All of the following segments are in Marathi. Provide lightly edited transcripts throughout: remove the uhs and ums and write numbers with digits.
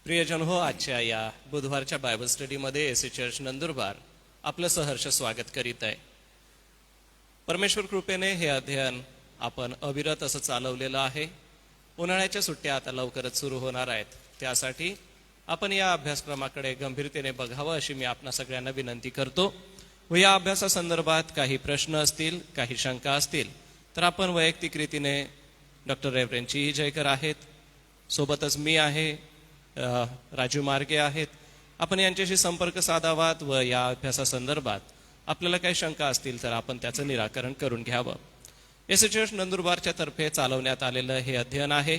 प्रियजन हो, आजच्या या बुधवारच्या बायबल स्टडीमध्ये एसी चर्च नंदुरबार आपलं सहर्ष स्वागत करीत आहे. परमेश्वर कृपेने हे अध्ययन आपण अविरत असं चालवलेलं आहे. उन्हाळ्याच्या सुट्ट्या आता लवकरच सुरू होणार आहेत. त्यासाठी आपण या अभ्यासक्रमाकडे गंभीरतेने बघावं अशी मी आपणा सगळ्यांना विनंती करतो. व या अभ्यासासंदर्भात काही प्रश्न असतील, काही शंका असतील तर आपण वैयक्तिक रीतीने डॉक्टर रेव्हरेंड जी जयकर आहेत, सोबतच मी आहे, राजू मार्गे आहेत. आपण यांच्याशी संपर्क साधावात व या अभ्यासासंदर्भात आपल्याला काही शंका असतील तर आपण त्याचं निराकरण करून घ्यावं. एसी चर्च नंदुरबारच्या तर्फे चालवण्यात आलेलं हे अध्ययन आहे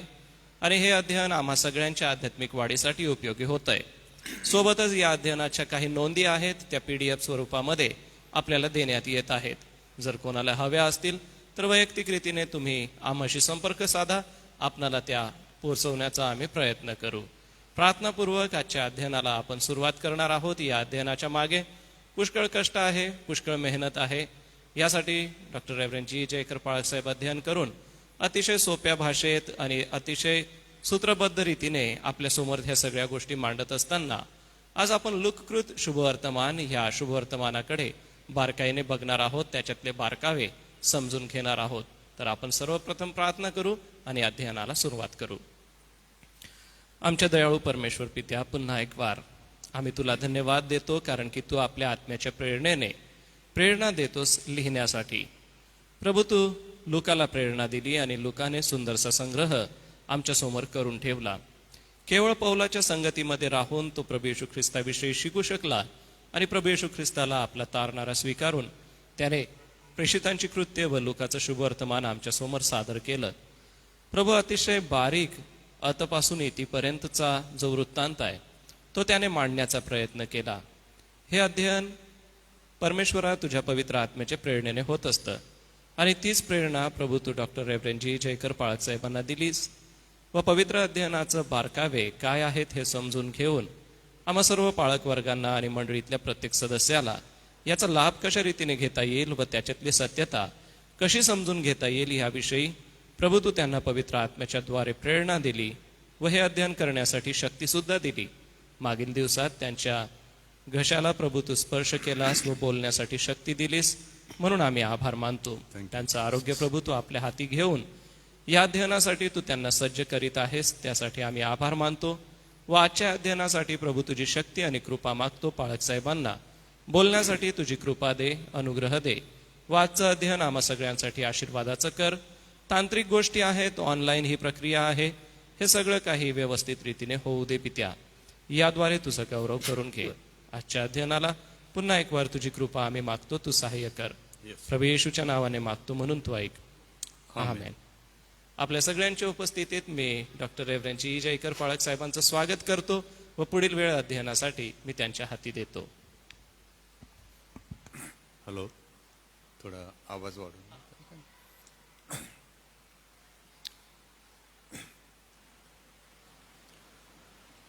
आणि हे अध्ययन आम्हा सगळ्यांच्या आध्यात्मिक वाढीसाठी उपयोगी होत आहे. सोबतच या अध्ययनाच्या काही नोंदी आहेत, त्या PDF स्वरूपामध्ये आपल्याला देण्यात येत आहेत. जर कोणाला हव्या असतील तर वैयक्तिक रीतीने तुम्ही आम्हाशी संपर्क साधा, आपणाला त्या पोहोचवण्याचा आम्ही प्रयत्न करू. प्रार्थनापूर्वक आजच्या अध्ययनाला आपण सुरुवात करणार आहोत. या अध्ययनाच्या मागे पुष्कळ कष्ट आहे, पुष्कळ मेहनत आहे. यासाठी डॉक्टर रेव्हरेंड जी जयकर साहेब अध्ययन करून अतिशय सोप्या भाषेत आणि अतिशय सूत्रबद्ध रीतीने आपल्यासमोर ह्या सगळ्या गोष्टी मांडत असताना आज आपण लुककृत शुभवर्तमान ह्या शुभवर्तमानाकडे बारकाईने बघणार आहोत, त्याच्यातले बारकावे समजून घेणार आहोत. तर आपण सर्वप्रथम प्रार्थना करू आणि अध्ययनाला सुरुवात करू. आमच्या दयाळू परमेश्वर पित्या, पुन्हा एक वार आम्ही तुला धन्यवाद देतो, कारण की तू आपल्या आत्म्याच्या प्रेरणेने प्रेरणा देतोस लिहिण्यासाठी. प्रभू, तू लुकाला प्रेरणा दिली आणि लुकाने सुंदरसा संग्रह आमच्या समोर करून ठेवला. केवळ पौलाच्या संगतीमध्ये राहून तो प्रभू येशू ख्रिस्ताविषयी शिकू शकला आणि प्रभू येशू ख्रिस्ताला आपला तारणारा स्वीकारून त्याने प्रेषितांची कृत्य व लुकाचं शुभवर्तमान आमच्या समोर सादर केलं. प्रभू, अतिशय बारीक अतपासून इतीपर्यंतचा जो वृत्तांत आहे तो त्याने मांडण्याचा प्रयत्न केला. हे अध्ययन परमेश्वरा तुझ्या पवित्र आत्म्याच्या प्रेरणेने होत असतं आणि तीच प्रेरणा प्रभू तू डॉक्टर रेव्हरेंड जी जयकर साहेबांना दिलीस व पवित्र अध्ययनाचं बारकावे काय आहेत हे समजून घेऊन आम्हा सर्व पाळक वर्गांना आणि मंडळीतल्या प्रत्येक सदस्याला याचा लाभ कशा रीतीने घेता येईल व त्याच्यातली सत्यता कशी समजून घेता येईल याविषयी प्रभू तू त्यांना पवित्र आत्म्याच्या द्वारे प्रेरणा दिली व हे अध्ययन करण्यासाठी शक्ती सुद्धा दिली. मागील दिवसात त्यांच्या घशाला प्रभू तू स्पर्श केलास व बोलण्यासाठी शक्ती दिलीस, म्हणून आम्ही आभार मानतो. त्यांचं आरोग्य प्रभू तू आपल्या हाती घेऊन या अध्ययनासाठी तू त्यांना सज्ज करीत आहेस, त्यासाठी आम्ही आभार मानतो. व आजच्या अध्ययनासाठी प्रभू तुझी शक्ती आणि कृपा मागतो. पाळक साहेबांना बोलण्यासाठी तुझी कृपा दे, अनुग्रह दे. व आजचं अध्ययन आम्हा सगळ्यांसाठी आशीर्वादाचं कर. तांत्रिक गोष्टी आहेत, ऑनलाईन ही प्रक्रिया आहे, हे सगळं काही व्यवस्थित रीतीने होऊ दे पित्या. याद्वारे तुझं गौरव करून घे. आजच्या अध्ययनाला पुन्हा एक वार तुझी कृपा आम्ही मागतो, तू सहाय्य कर. प्रभू येशूच्या नावाने मागतो, म्हणून तू ऐक. आमेन. आपल्या सगळ्यांच्या उपस्थितीत मी डॉक्टर रेव्हरेंड जी जयकर साहेबांचं स्वागत करतो व पुढील वेळ अध्ययनासाठी मी त्यांच्या हाती देतो. हॅलो, थोडा आवाज वाढवून.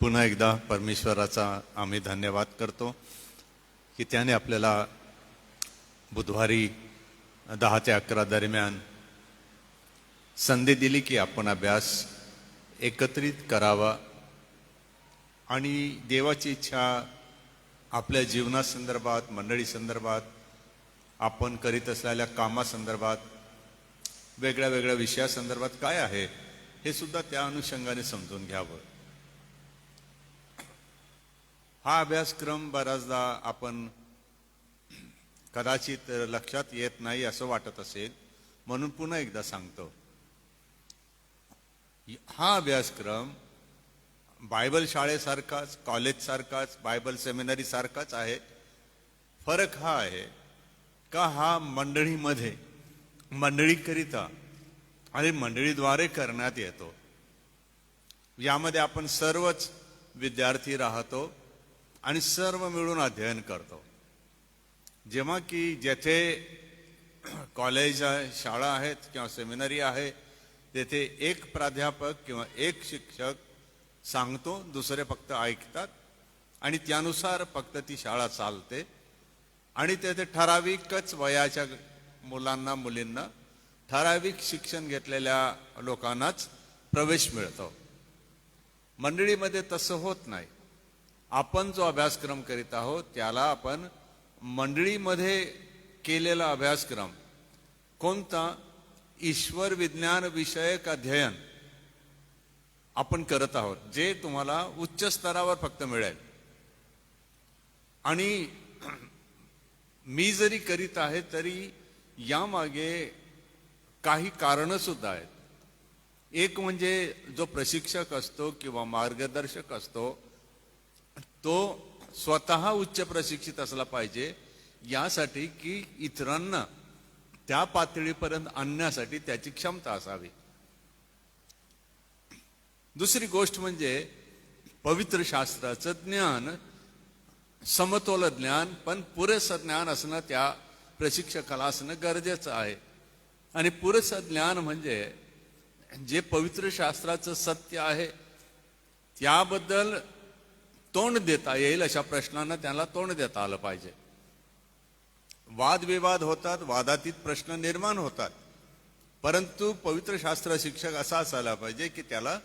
पुन्हा एकदा परमेश्वराचा आम्ही धन्यवाद करतो की त्याने आपल्याला बुधवारी 10 ते 11 दरम्यान संधी दिली की आपण अभ्यास एकत्रित करावा आणि देवाची इच्छा आपल्या जीवनासंदर्भात, मंडळी संदर्भात, आपण करीत असलेल्या कामासंदर्भात, वेगळ्या वेगळ्या विषयासंदर्भात काय आहे हे सुद्धा त्या अनुषंगाने समजून घ्यावं. हा अभ्यासक्रम बराचदा आपण कदाचित लक्षात येत नाही असं वाटत असेल, म्हणून पुन्हा एकदा सांगतो. हा अभ्यासक्रम बायबल शाळेसारखाच, कॉलेजसारखाच, बायबल सेमिनरी सारखाच आहे. फरक हा आहे का हा मंडळीमध्ये, मंडळीकरिता आणि मंडळीद्वारे करण्यात येतो. यामध्ये आपण सर्वच विद्यार्थी राहतो आणि सर्व मिळून अध्ययन करतो. जेव्हा की जेथे कॉलेज आहे, शाळा आहेत किंवा सेमिनरी आहे, तेथे एक प्राध्यापक किंवा एक शिक्षक सांगतो, दुसरे फक्त ऐकतात आणि त्यानुसार फक्त ती शाळा चालते आणि तेथे ठराविकच वयाच्या मुलांना, मुलींना, ठराविक शिक्षण घेतलेल्या लोकांनाच प्रवेश मिळतो. मंडळीमध्ये तसं होत नाही. आपण जो अभ्यासक्रम करीत आहोत त्याला आपण मंडळीमध्ये केलेला अभ्यासक्रम कोणता, ईश्वर विज्ञान विषयक अध्ययन आपण करत आहोत, जे तुम्हाला उच्च स्तरावर फक्त मिळेल. आणि मी जरी करीत आहे तरी यामागे काही कारणं सुद्धा आहेत. एक म्हणजे जो प्रशिक्षक असतो किंवा मार्गदर्शक असतो तो स्वतः उच्च प्रशिक्षित असला पाहिजे, यासाठी की इतरांना त्या पातळीपर्यंत आणण्यासाठी त्याची क्षमता असावी. दुसरी गोष्ट म्हणजे पवित्र शास्त्राचं ज्ञान, समतोल ज्ञान, पण पुरेसं ज्ञान असणं त्या प्रशिक्षकाला असणं गरजेचं आहे. आणि पुरेसं ज्ञान म्हणजे जे पवित्र शास्त्राचं सत्य आहे त्याबद्दल तोंड देता येईल अशा प्रश्नांना त्याला तोंड देता आलं पाहिजे. वादविवाद होतात, वादातीत प्रश्न निर्माण होतात, परंतु पवित्र शास्त्र शिक्षक असा असायला पाहिजे की त्याला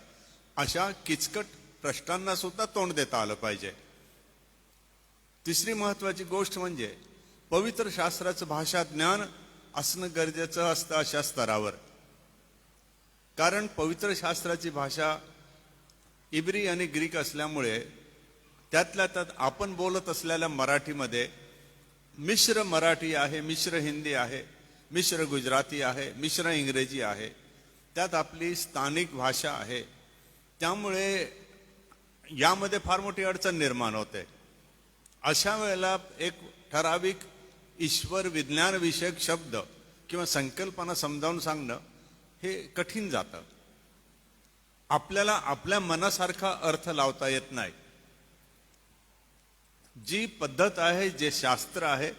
अशा किचकट प्रश्नांना सुद्धा तोंड देता आलं पाहिजे. तिसरी महत्वाची गोष्ट म्हणजे पवित्र शास्त्राचं भाषा ज्ञान असणं गरजेचं असतं अशा स्तरावर. कारण पवित्र शास्त्राची भाषा इब्री आणि ग्रीक असल्यामुळे त्यातल्या त्यात आपण बोलत असलेल्या मराठीमध्ये मिश्र मराठी आहे, मिश्र हिंदी आहे, मिश्र गुजराती आहे, मिश्र इंग्रजी आहे, त्यात आपली स्थानिक भाषा आहे. त्यामुळे यामध्ये फार मोठी अडचण निर्माण होते. अशा वेळेला एक ठराविक ईश्वर विज्ञान विषयक शब्द किंवा संकल्पना समजावून सांगणं हे कठीण जातं. आपल्याला आपल्या मनासारखा अर्थ लावता येत नाही. जी पद्धत आहे, जे शास्त्र आहे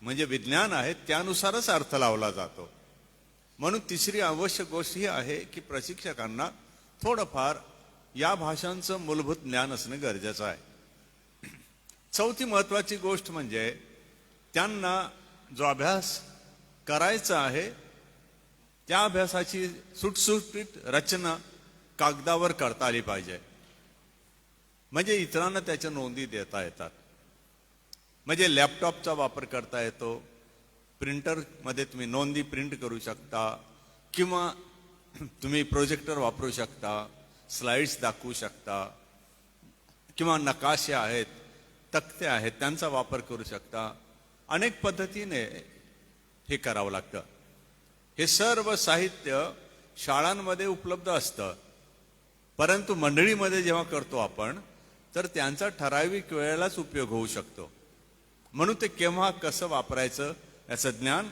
म्हणजे विज्ञान आहे, त्यानुसारच अर्थ लावला जातो. म्हणून तिसरी आवश्यक गोष्ट ही आहे की प्रशिक्षकांना थोडंफार या भाषांचं मूलभूत ज्ञान असणं गरजेचं आहे. चौथी महत्वाची गोष्ट म्हणजे त्यांना जो अभ्यास करायचा आहे त्या अभ्यासाची सुटसुटीत रचना कागदावर करता आली पाहिजे, म्हणजे इतरांना त्याच्या नोंदी देता येतात. म्हणजे लॅपटॉपचा वापर करता येतो, प्रिंटरमध्ये तुम्ही नोंदी प्रिंट करू शकता, किंवा तुम्ही प्रोजेक्टर वापरू शकता, स्लाइड्स दाखवू शकता, किंवा नकाशे आहेत, तक्ते आहेत, त्यांचा वापर करू शकता. अनेक पद्धतीने हे करावं लागतं. हे सर्व साहित्य शाळांमध्ये उपलब्ध असतं, परंतु मंडळीमध्ये जेव्हा करतो आपण तर त्यांचा ठराविक वेळेलाच उपयोग होऊ शकतो. म्हणून ते केव्हा कसं वापरायचं याचं ज्ञान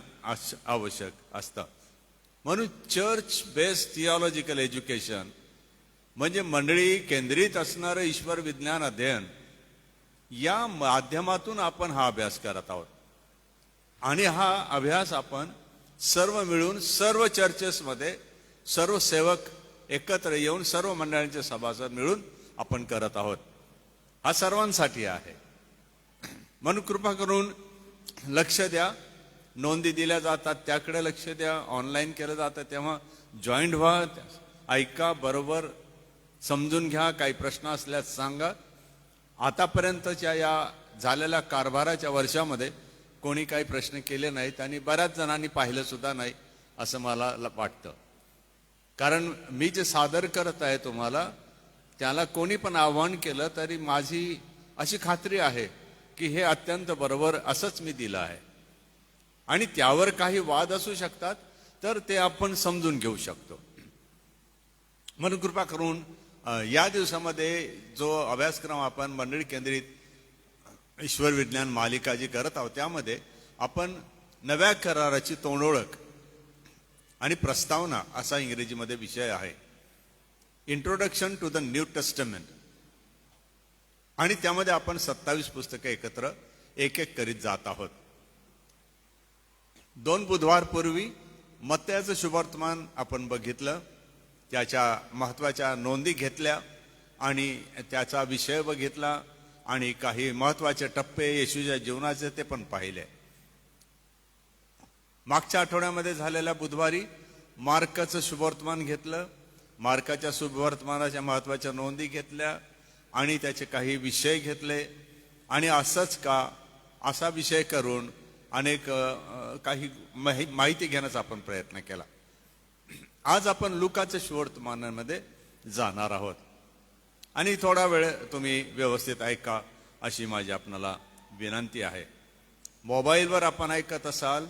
आवश्यक असतं. म्हणून चर्च बेस्ड थिओलॉजिकल एज्युकेशन म्हणजे मंडळी केंद्रित असणारं ईश्वर विज्ञान अध्ययन, या माध्यमातून आपण हा अभ्यास करत आहोत. आणि हा अभ्यास आपण सर्व मिळून सर्व चर्चेसमध्ये सर्व सेवक एकत्र येऊन सर्व मंडळांचे सभासद मिळून आपण करत आहोत. हा सर्वांसाठी आहे. म्हणून कृपा करून लक्ष द्या. नोंदी दिल्या जातात त्याकडे लक्ष द्या. ऑनलाईन केलं जातं तेव्हा जॉईंट व्हा, ऐका, बरोबर समजून घ्या. काही प्रश्न असल्यास सांगा. आतापर्यंतच्या या झालेल्या कारभाराच्या वर्षामध्ये कोणी काही प्रश्न केले नाहीत आणि बऱ्याच जणांनी पाहिलं सुद्धा नाही असं मला वाटतं. कारण मी जे सादर करत आहे तुम्हाला त्याला कोणी पण आव्हान केलं तरी माझी अशी खात्री आहे की हे अत्यंत बरोबर असंच मी दिलं आहे. आणि त्यावर काही वाद असू शकतात तर ते आपण समजून घेऊ शकतो. म्हणून कृपा करून या दिवसामध्ये जो अभ्यासक्रम आपण मंडळी केंद्रित ईश्वर विज्ञान मालिका जी करत आहोत त्यामध्ये आपण नव्या कराराची तोंडओळख आणि प्रस्तावना असा इंग्रजीमध्ये विषय आहे. Introduction to the New Testament. आणि त्यामध्ये आपण 27 पुस्तकं एकत्र एक एक करीत जात आहोत. 2 बुधवारपूर्वी मत्तयाचं शुभवर्तमान आपण बघितलं, त्याच्या महत्वाच्या नोंदी घेतल्या आणि त्याचा विषय बघितला आणि काही महत्वाचे टप्पे येशूच्या जीवनाचे ते पण पाहिले. मागच्या आठवड्यामध्ये झालेल्या बुधवारी मार्काचं शुभवर्तमान घेतलं. मार्काच्या सुवर्तमानाच्या महत्त्वाच्या नोंदी घेतल्या आणि त्याचे काही विषय घेतले आणि असंच का असा विषय करून अनेक काही माहिती घेण्याचा आपण प्रयत्न केला. आज आपण लुकाच्या सुवर्तमानामध्ये जाणार आहोत आणि थोडा वेळ तुम्ही व्यवस्थित ऐका अशी माझी आपणाला विनंती आहे. मोबाईलवर आपण ऐकत असाल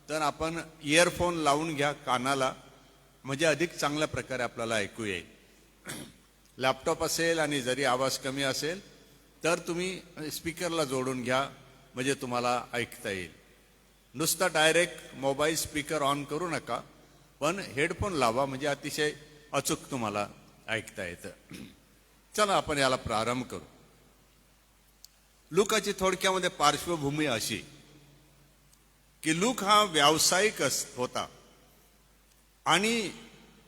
तर आपण इयरफोन लावून घ्या कानाला, म्हणजे अधिक चांगल्या प्रकारे आपल्याला ऐकू येईल. लॅपटॉप असेल आणि जरी आवाज कमी असेल तर तुम्ही स्पीकरला जोडून घ्या, म्हणजे तुम्हाला ऐकता येईल. नुसता डायरेक्ट मोबाईल स्पीकर ऑन करू नका, पण हेडफोन लावा, म्हणजे अतिशय अचूक तुम्हाला ऐकता येतं. चला आपण याला प्रारंभ करू. लूकाची थोडक्यामध्ये पार्श्वभूमी अशी की लूक हा व्यावसायिक होता आणि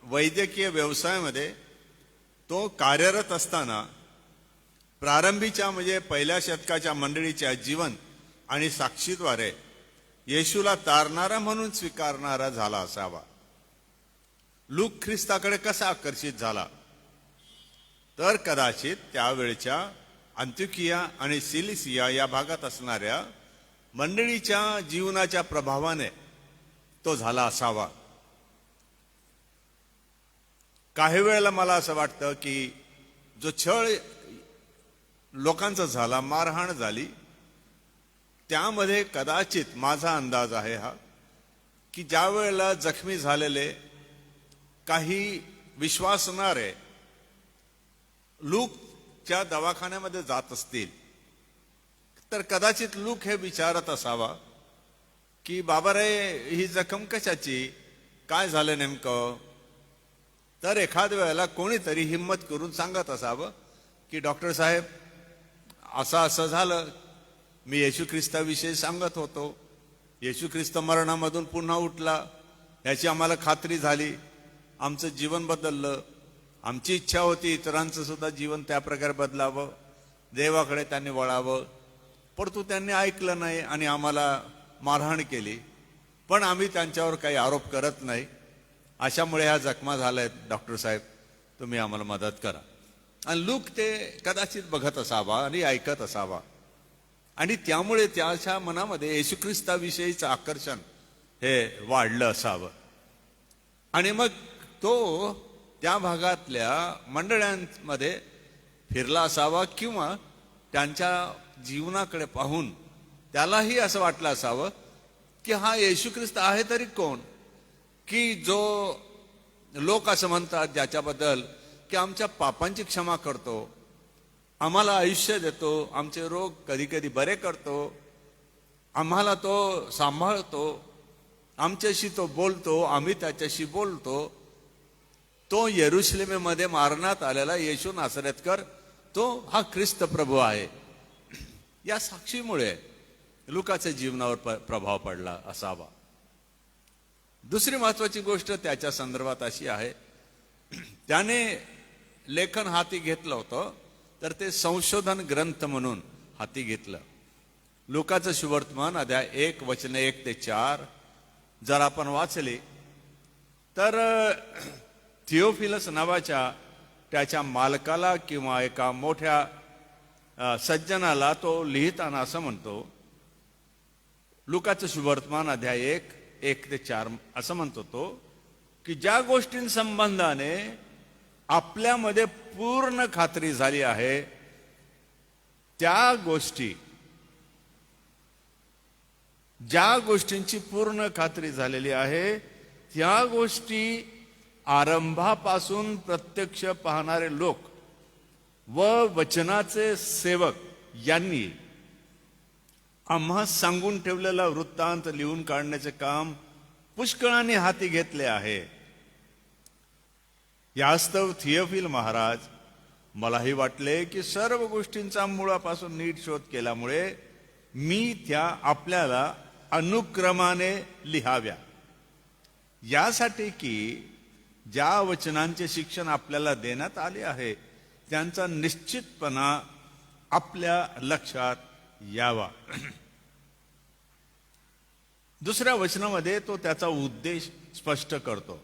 वैद्यकीय व्यवसायामध्ये तो कार्यरत असताना प्रारंभीच्या म्हणजे पहिल्या शतकाच्या मंडळीच्या जीवन आणि साक्षीद्वारे येशूला तारणारा म्हणून स्वीकारणारा झाला असावा. लूक ख्रिस्ताकडे कसा आकर्षित झाला तर कदाचित त्यावेळच्या अंत्योकिया आणि सिलिसिया या भागात असणाऱ्या मंडळीच्या जीवनाच्या प्रभावाने तो झाला असावा. काही वेळेला मला असं वाटतं की जो छळ लोकांचा झाला, मारहाण झाली, त्यामध्ये कदाचित माझा अंदाज आहे हा की ज्या वेळेला जखमी झालेले काही विश्वासणारे लूकच्या दवाखान्यामध्ये जात असतील तर कदाचित लूक हे विचारत असावा की बाबा रे, ही जखम कशाची, काय झालं नेमकं. तर एखाद वेळेला कोणीतरी हिम्मत करून सांगत असावं की डॉक्टर साहेब असं असं झालं, मी येशू ख्रिस्ताविषयी सांगत होतो, येशू ख्रिस्त मरणामधून पुन्हा उठला, याची आम्हाला खात्री झाली, आमचं जीवन बदललं, आमची इच्छा होती इतरांचं सुद्धा जीवन त्या प्रकारे बदलावं, देवाकडे त्यांनी वळावं, परंतु त्यांनी ऐकलं नाही आणि आम्हाला मारहाण केली, पण आम्ही त्यांच्यावर काही आरोप करत नाही, अशामुळे ह्या जखमा झाल्या आहेत, डॉक्टर साहेब तुम्ही आम्हाला मदत करा. आणि लूक ते कदाचित बघत असावा आणि ऐकत असावा आणि त्यामुळे त्याच्या मनामध्ये येशू ख्रिस्ताविषयीचं आकर्षण हे वाढलं असावं आणि मग तो त्या भागातल्या मंडळांमध्ये फिरला असावा किंवा त्यांच्या जीवनाकडे पाहून त्यालाही असं वाटलं असावं की हा येशू ख्रिस्त आहे तरी कोण, की जो लोक असं म्हणतात ज्याच्याबद्दल की आमच्या पापांची क्षमा करतो, आम्हाला आयुष्य देतो, आमचे रोग कधी कधी बरे करतो, आम्हाला तो सांभाळतो, आमच्याशी तो बोलतो, आम्ही त्याच्याशी बोलतो, तो यरुशलेमेमध्ये मारण्यात आलेला येशू नासरेतकर तो हा ख्रिस्त प्रभू आहे. या साक्षीमुळे लुकाच्या जीवनावर प्रभाव पडला असावा. दुसरी महत्वाची गोष्ट त्याच्या संदर्भात अशी आहे, त्याने लेखन हाती घेतलं होतं तर ते संशोधन ग्रंथ म्हणून हाती घेतलं. लुकाचं सुवर्तमान अध्याय 1 वचने 1 ते 4 जर आपण वाचले तर थिओफिलस नावाच्या त्याच्या मालकाला किंवा एका मोठ्या सज्जनाला तो लिहिताना असं म्हणतो, लुकाचं सुवर्तमान अध्याय 1 ते 4 असं म्हणतो तो की ज्या गोष्टींसंबंधाने आपल्यामध्ये पूर्ण खात्री झाली आहे त्या गोष्टी, ज्या गोष्टींची पूर्ण खात्री झालेली आहे त्या गोष्टी आरंभापासून प्रत्यक्ष पाहणारे लोक व वचनाचे सेवक यांनी आम्हा सांगून ठेवलेला वृत्तांत लिहून काढण्याचे काम पुष्कळाने हाती घेतले आहे. यास्तव थिओफिल महाराज, मलाही वाटले की सर्व गोष्टींचा मुळापासून नीट शोध केल्यामुळे मी त्या आपल्याला अनुक्रमाने लिहाव्या, यासाठी की ज्या वचनांचे शिक्षण आपल्याला देण्यात आले आहे त्यांचा निश्चितपणा आपल्या लक्षात यावा. दुसऱ्या वचनामध्ये तो त्याचा उद्देश स्पष्ट करतो.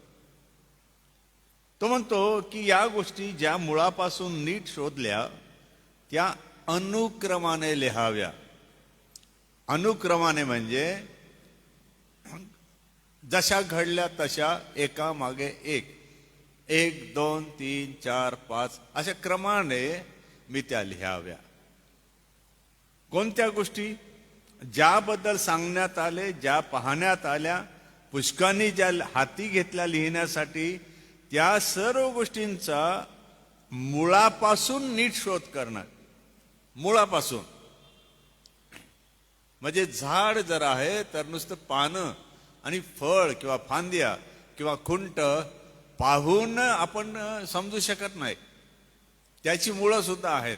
तो म्हणतो की या गोष्टी ज्या मुळापासून नीट शोधल्या त्या अनुक्रमाने लिहाव्या. अनुक्रमाने म्हणजे जशा घडल्या तशा एका मागे एक, 1 2 3 4 5 अशा क्रमाने मी त्या लिहाव्या. कोणत्या गोष्टी ज्याबद्दल सांगण्यात आले, ज्या पाहण्यात आल्या, पुष्कांनी ज्या हाती घेतल्या लिहिण्यासाठी, त्या सर्व गोष्टींचा मुळापासून नीट शोध करणं. मुळापासून म्हणजे झाड जर आहे तर नुसतं पानं आणि फळ किंवा फांद्या किंवा खुंट पाहून आपण समजू शकत नाही. त्याची मुळं सुद्धा आहेत,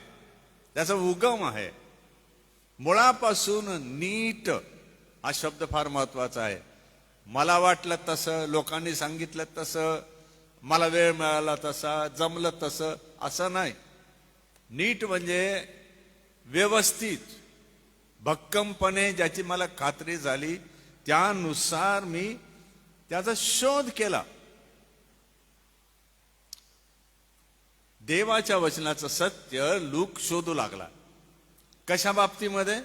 त्याचा उगम आहे. मुळापासून नीट हा शब्द फार महत्वाचा आहे. मला वाटलं तसं, लोकांनी सांगितलं तसं, मला वेळ मिळाला तसा, जमलं तसं, असं नाही. नीट म्हणजे व्यवस्थित, भक्कमपणे ज्याची मला खात्री झाली त्यानुसार मी त्याचा शोध केला. देवाच्या वचनाचं सत्य लूक शोधू लागला. कशा बाबतीमध्ये?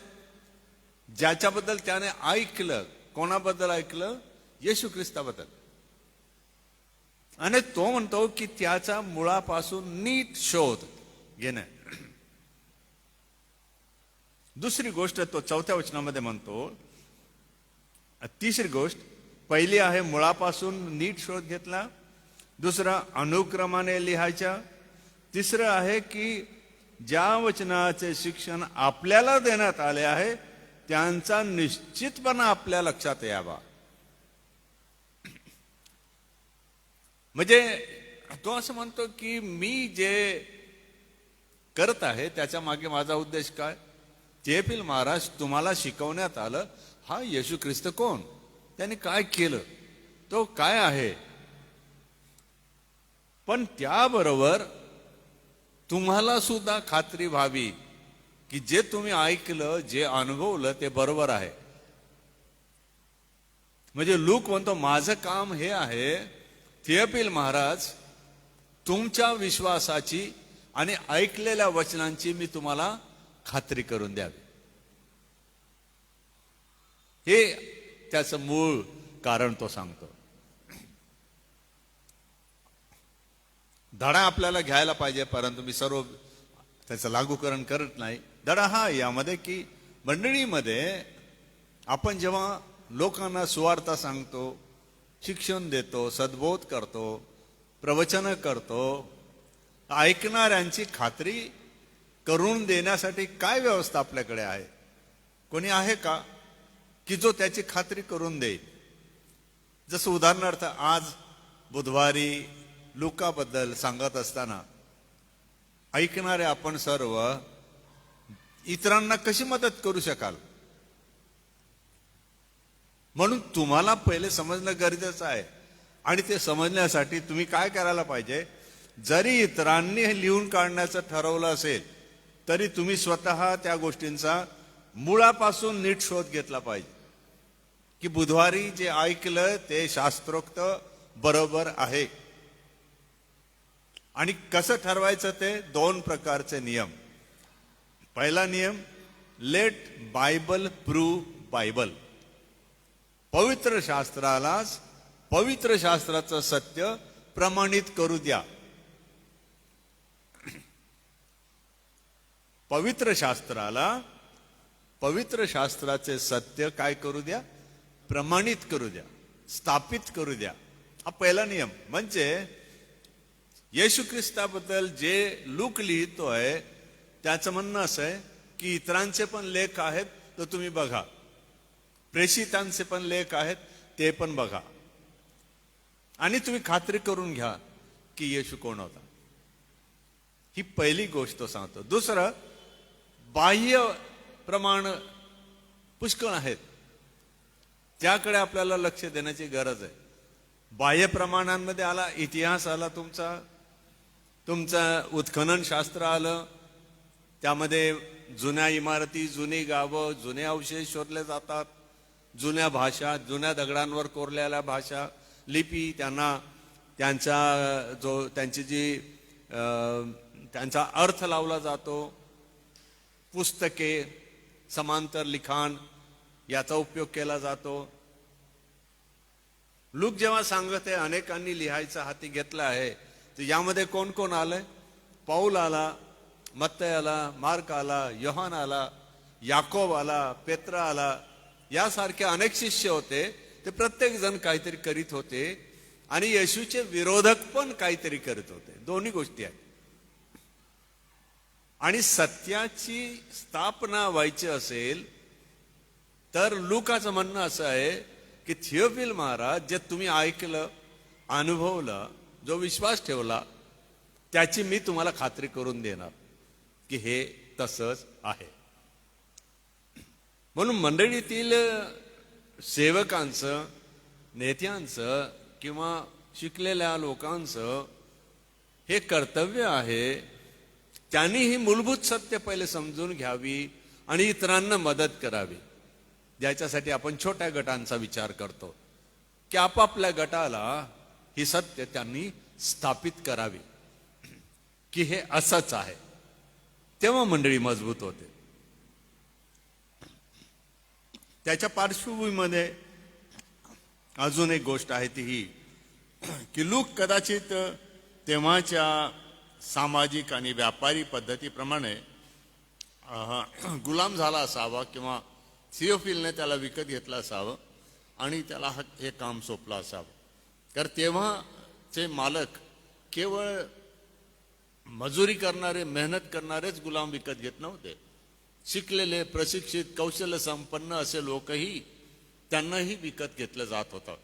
ज्याच्याबद्दल त्याने ऐकलं. कोणाबद्दल ऐकलं? येशू ख्रिस्ताबद्दल. आणि तो म्हणतो की त्याचा मुळापासून नीट शोध घेणं. दुसरी गोष्ट तो 4थ्या वचनामध्ये म्हणतो. तिसरी गोष्ट, पहिली आहे मुळापासून नीट शोध घेतला, दुसरा अनुक्रमाने लिहायच्या, तिसरं आहे की ज्या वचनाचे शिक्षण आपल्याला देण्यात आले आहे त्यांचा निश्चितपणा आपल्या लक्षात यावा. म्हणजे तो असं म्हणतो की मी जे करत आहे त्याच्या मागे माझा उद्देश काय? तेफील महाराज, तुम्हाला शिकवण्यात आलं हा येशू ख्रिस्त कोण, त्याने काय केलं, तो काय आहे. पण त्याबरोबर तुम्हाला सुद्धा खात्री व्हावी की जे तुम्ही ऐकलं, जे अनुभवलं ते बरोबर आहे. म्हणजे लूक म्हणतो माझं काम हे आहे, थियोफिल महाराज, तुमच्या विश्वासाची आणि ऐकलेल्या वचनांची मी तुम्हाला खात्री करून द्यावी. हे त्याचं मूळ कारण तो सांगतो. धडा आपल्याला घ्यायला पाहिजे, परंतु मी सर्व त्याचं लागूकरण करत नाही. धडा हा यामध्ये की मंडळीमध्ये आपण जेव्हा लोकांना सुवार्ता सांगतो, शिक्षण देतो, सद्बोध करतो, प्रवचन करतो, ऐकणाऱ्यांची खात्री करून देण्यासाठी काय व्यवस्था आपल्याकडे आहे? कोणी आहे का की जो त्याची खात्री करून देईल? जसं उदाहरणार्थ आज बुधवारी लूकाबद्दल सांगत असताना ऐकणारे आपण सर्व इतरांना कशी मदत करू शकाल? म्हणून तुम्हाला पहिले समजणं गरजेचं आहे. आणि ते समजण्यासाठी तुम्ही काय करायला पाहिजे? जरी इतरांनी हे लिहून काढण्याचं ठरवलं असेल तरी तुम्ही स्वतः त्या गोष्टींचा मुळापासून नीट शोध घेतला पाहिजे की बुधवारी जे ऐकलं ते शास्त्रोक्त बरोबर आहे. आणि कसं ठरवायचं ते? 2 प्रकारचे नियम. पहिला नियम, लेट बायबल प्रूव्ह बायबल. पवित्र शास्त्रालाच पवित्र शास्त्राचं सत्य प्रमाणित करू द्या. पवित्र शास्त्राला पवित्र शास्त्राचे सत्य काय करू द्या? प्रमाणित करू द्या, स्थापित करू द्या. हा पहिला नियम. म्हणजे येशू ख्रिस्ताबद्दल जे लूक लिहितोय त्याचं म्हणणं असं आहे की इतरांचे पण लेख आहेत तर तुम्ही बघा, प्रेषितांचे पण लेख आहेत ते पण बघा, आणि तुम्ही खात्री करून घ्या की येशू कोण होता. ही पहिली गोष्ट सांगतो. दुसरं, बाह्य प्रमाण पुष्कळ आहेत, त्याकडे आपल्याला लक्ष देण्याची गरज आहे. बाह्य प्रमाणांमध्ये आला इतिहास, आला तुमचं उत्खनन शास्त्र आलं, त्यामध्ये जुन्या इमारती, जुनी गावं, जुने अवशेष शोधले जातात, जुन्या भाषा, जुन्या दगडांवर कोरलेल्या भाषा, लिपी, त्यांना त्यांची जी त्यांचा अर्थ लावला जातो, पुस्तके, समांतर लिखाण याचा उपयोग केला जातो. लूक जेव्हा सांगत आहे अनेकांनी लिहायचा हाती घेतला आहे, तर यामध्ये कोण कोण आलंय? पौल आला, मत्तय आला, मार्क आला, योहान आला, याकोब आला, पेत्र आला. यासारखे अनेक शिष्य होते. ते प्रत्येक जण काहीतरी करीत होते आणि येशूचे विरोधक पण काहीतरी करत होते. दोन्ही गोष्टी आहेत. आणि सत्याची स्थापना व्हायची असेल तर लूकाचं म्हणणं असं आहे की थिओफिल महाराज, जे तुम्ही ऐकलं, अनुभवलं, जो विश्वास ठेवला, त्याची मी तुम्हाला खात्री करून देणार की हे तसंच आहे. म्हणून मंडळीतील सेवकांचं, नेत्यांचं किंवा शिकलेल्या लोकांचं हे कर्तव्य आहे, त्यांनी ही मूलभूत सत्य पहिले समजून घ्यावी आणि इतरांना मदत करावी. ज्याच्यासाठी आपण छोट्या गटांचा विचार करतो की आपापल्या गटाला ही सत्य त्यांनी स्थापित करावी की हे असंच आहे. तेव्हा मंडळी मजबूत होते. त्याच्या पार्श्वभूमीमध्ये अजून एक गोष्ट आहे ती ही की लूक कदाचित तेव्हाच्या सामाजिक आणि व्यापारी पद्धतीप्रमाणे गुलाम झाला असावा किंवा थिओफिलने त्याला विकत घेतला असावं आणि त्याला हे काम सोपलं असावं. कारण तेव्हाचे मालक केवळ मजुरी करणारे, मेहनत करणारेच गुलाम विकत घेत नव्हते. शिकलेले, प्रशिक्षित, कौशल्य संपन्न असे लोकही त्यांनाही विकत घेतलं जात होतं.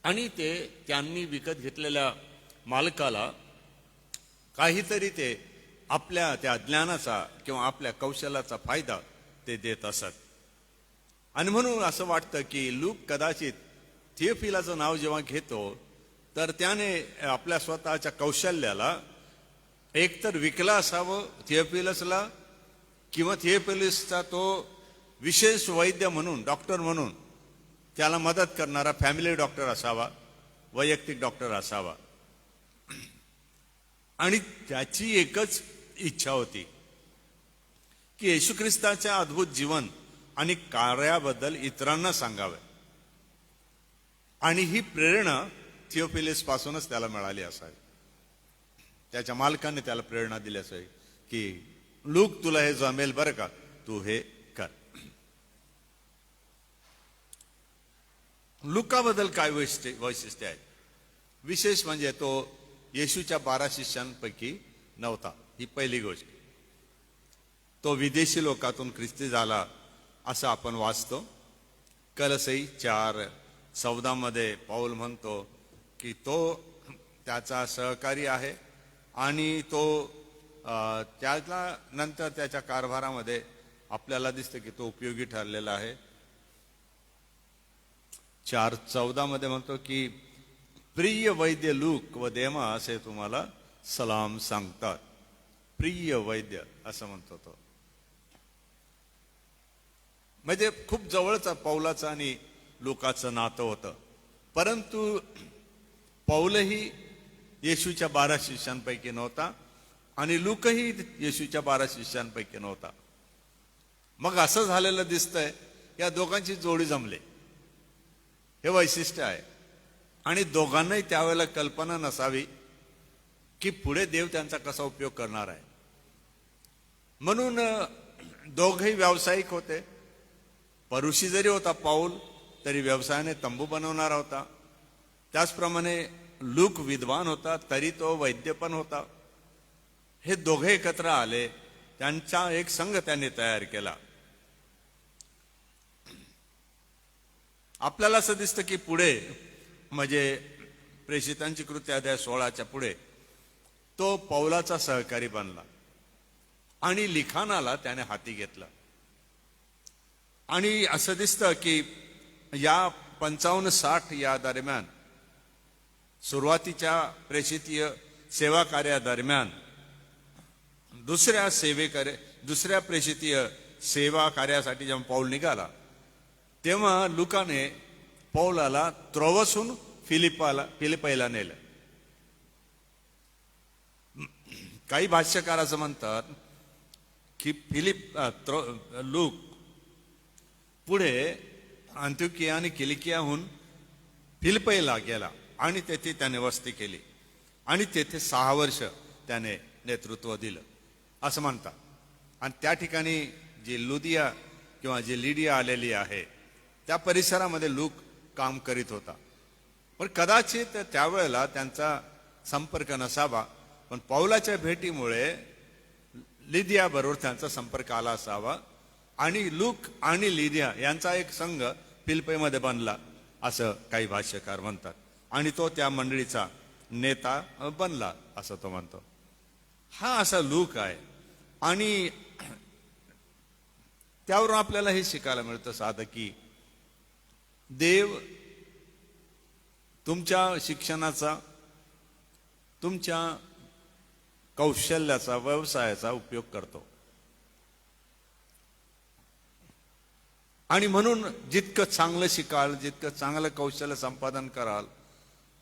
आणि त्यांनी विकत घेतलेल्या मालकाला काहीतरी ते आपल्या त्या ज्ञानाचा किंवा आपल्या कौशल्याचा फायदा ते देत असत. आणि म्हणून असं वाटतं की लूक कदाचित थिओफिलाचं नाव जेव्हा घेतो तर त्याने आपल्या स्वतःच्या कौशल्याला एकतर विकला असावं थिओफिलसला, किंवा थिओफिलसचा तो विशेष वैद्य म्हणून, डॉक्टर म्हणून त्याला मदत करणारा फॅमिली डॉक्टर असावा, वैयक्तिक डॉक्टर असावा. आणि त्याची एकच इच्छा होती की येशू ख्रिस्ताच्या अद्भुत जीवन आणि कार्याबद्दल इतरांना सांगावे. आणि ही प्रेरणा थिओफिलस पासूनच त्याला मिळाली असावी. त्याच्या मालकाने त्याला प्रेरणा दिली असावी की लूक, तुला हे जमेल बरं का, तू हे कर. लूकाबद्दल काय वैशिष्ट्य आहेत? विशेष म्हणजे तो येशूच्या 12 शिष्यांपैकी नव्हता. ही पहिली गोष्ट. तो विदेशी लोकातून ख्रिस्ती झाला असं आपण वाचतो. कलसई 4:14 पौल म्हणतो की तो त्याचा सहकारी आहे आणि तो त्याला नंतर त्याच्या कारभारामध्ये आपल्याला दिसतं की तो उपयोगी ठरलेला आहे. 4:14 म्हणतो की प्रिय वैद्य लूक व देमा असे तुम्हाला सलाम सांगतात. प्रिय वैद्य असं म्हणतो तो. म्हणजे खूप जवळचा पौलाचं आणि लूकाचं नातं होतं. परंतु पौलही येशूच्या 12 शिष्यांपैकी नव्हता आणि लूकही येशूच्या 12 शिष्यांपैकी नव्हता. मग असं झालेलं दिसतंय, या दोघांची जोडी जमले, हे वैशिष्ट्य आहे. आणि दोघांनाही त्यावेळेला कल्पना नसावी की पुढे देव त्यांचा कसा उपयोग करणार आहे. म्हणून दोघेही व्यावसायिक होते. परुषी जरी होता पौल, तरी व्यवसायाने तंबू बनवणारा होता. त्याचप्रमाणे लूक विद्वान होता, तरी तो वैद्य पण होता. हे दोघे एकत्र आले, त्यांचा एक संघ त्यांनी तयार केला. आपल्याला असं दिसतं की पुढे म्हणजे प्रेषितांची कृती अध्याय 16 पुढे तो पौलाचा सहकारी बनला आणि लिखाणाला त्याने हाती घेतला. आणि असं दिसतं की या 55-60 या दरम्यान, सुरुवातीच्या प्रेषितीय सेवा कार्यादरम्यान, दुसऱ्या प्रेषितीय सेवा कार्यासाठी जेव्हा पौल निघाला तेव्हा लुकाने पौलाला त्रोवसहून फिलिपाईला नेलं. काही भाष्यकार असं म्हणतात की लूक पुढे अंत्योकिया आणि किलिकियाहून फिलिपईला गेला आणि तेथे त्याने वस्ती केली आणि तेथे 6 वर्ष त्याने नेतृत्व दिलं असं म्हणतात. आणि त्या ठिकाणी जी लुदिया किंवा जी लिडिया आलेली आहे त्या परिसरामध्ये लूक काम करीत होता. पण कदाचित त्यावेळेला त्यांचा संपर्क नसावा, पण पौलाच्या भेटीमुळे लिदिया बरोबर त्यांचा संपर्क आला असावा आणि लूक आणि लिदिया यांचा एक संघ फिलिपईमध्ये बनला असं काही भाष्यकार म्हणतात आणि तो त्या मंडळीचा नेता बनला असं तो म्हणतो. हा असा लूक आहे. आणि त्यावरून आपल्याला हे शिकायला मिळतं साधं की देव तुमच्या शिक्षणाचा, तुमच्या कौशल्याचा, व्यवसायाचा उपयोग करतो. आणि म्हणून जितकं चांगलं शिकाल, जितकं चांगलं कौशल्य संपादन कराल,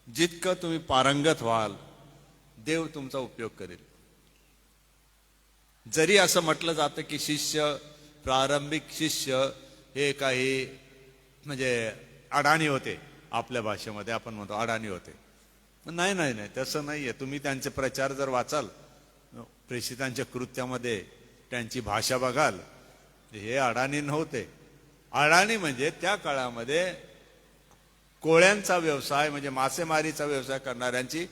जितकं तुम्ही पारंगत व्हाल, देव तुमचा उपयोग करेल. जरी असं म्हटलं जातं की शिष्य, प्रारंभिक शिष्य हे काही म्हणजे अडाणी होते, आपल्या भाषेमध्ये आपण म्हणतो अडाणी होते. नाही नाही नाही, तसं नाहीये. तुम्ही त्यांचे प्रचार जर वाचाल, प्रेषितांच्या कृत्यामध्ये त्यांची भाषा बघाल, हे अडाणी नव्हते. अडाणी म्हणजे त्या काळामध्ये कोळ्यांचा व्यवसाय म्हणजे मासेमारीचा व्यवसाय करणाऱ्यांची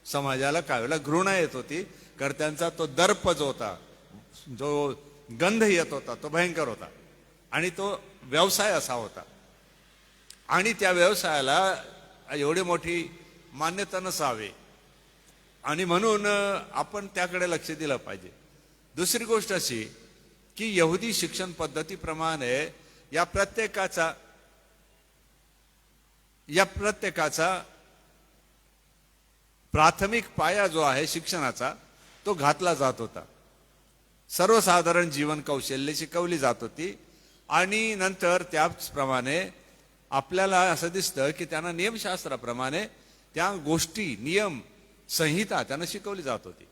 समाजाला काही वेळेला घृणा येत होती, कारण त्यांचा तो दर्प जो होता, जो गंध येत होता, तो भयंकर होता आणि तो व्यवसाय असा होता. आणि त्या व्यवसायाला एवढी मोठी मान्यता नसावी आणि म्हणून आपण त्याकडे लक्ष दिलं पाहिजे. दुसरी गोष्ट अशी की यहुदी शिक्षण पद्धतीप्रमाणे या प्रत्येकाचा प्राथमिक पाया जो आहे शिक्षणाचा तो घातला जात होता. सर्वसाधारण जीवन कौशल्य शिकवली जात होती आणि नंतर त्याचप्रमाणे आपल्याला असं दिसतं की त्यांना नियमशास्त्राप्रमाणे त्या गोष्टी, नियम, संहिता त्यांना शिकवली जात होती.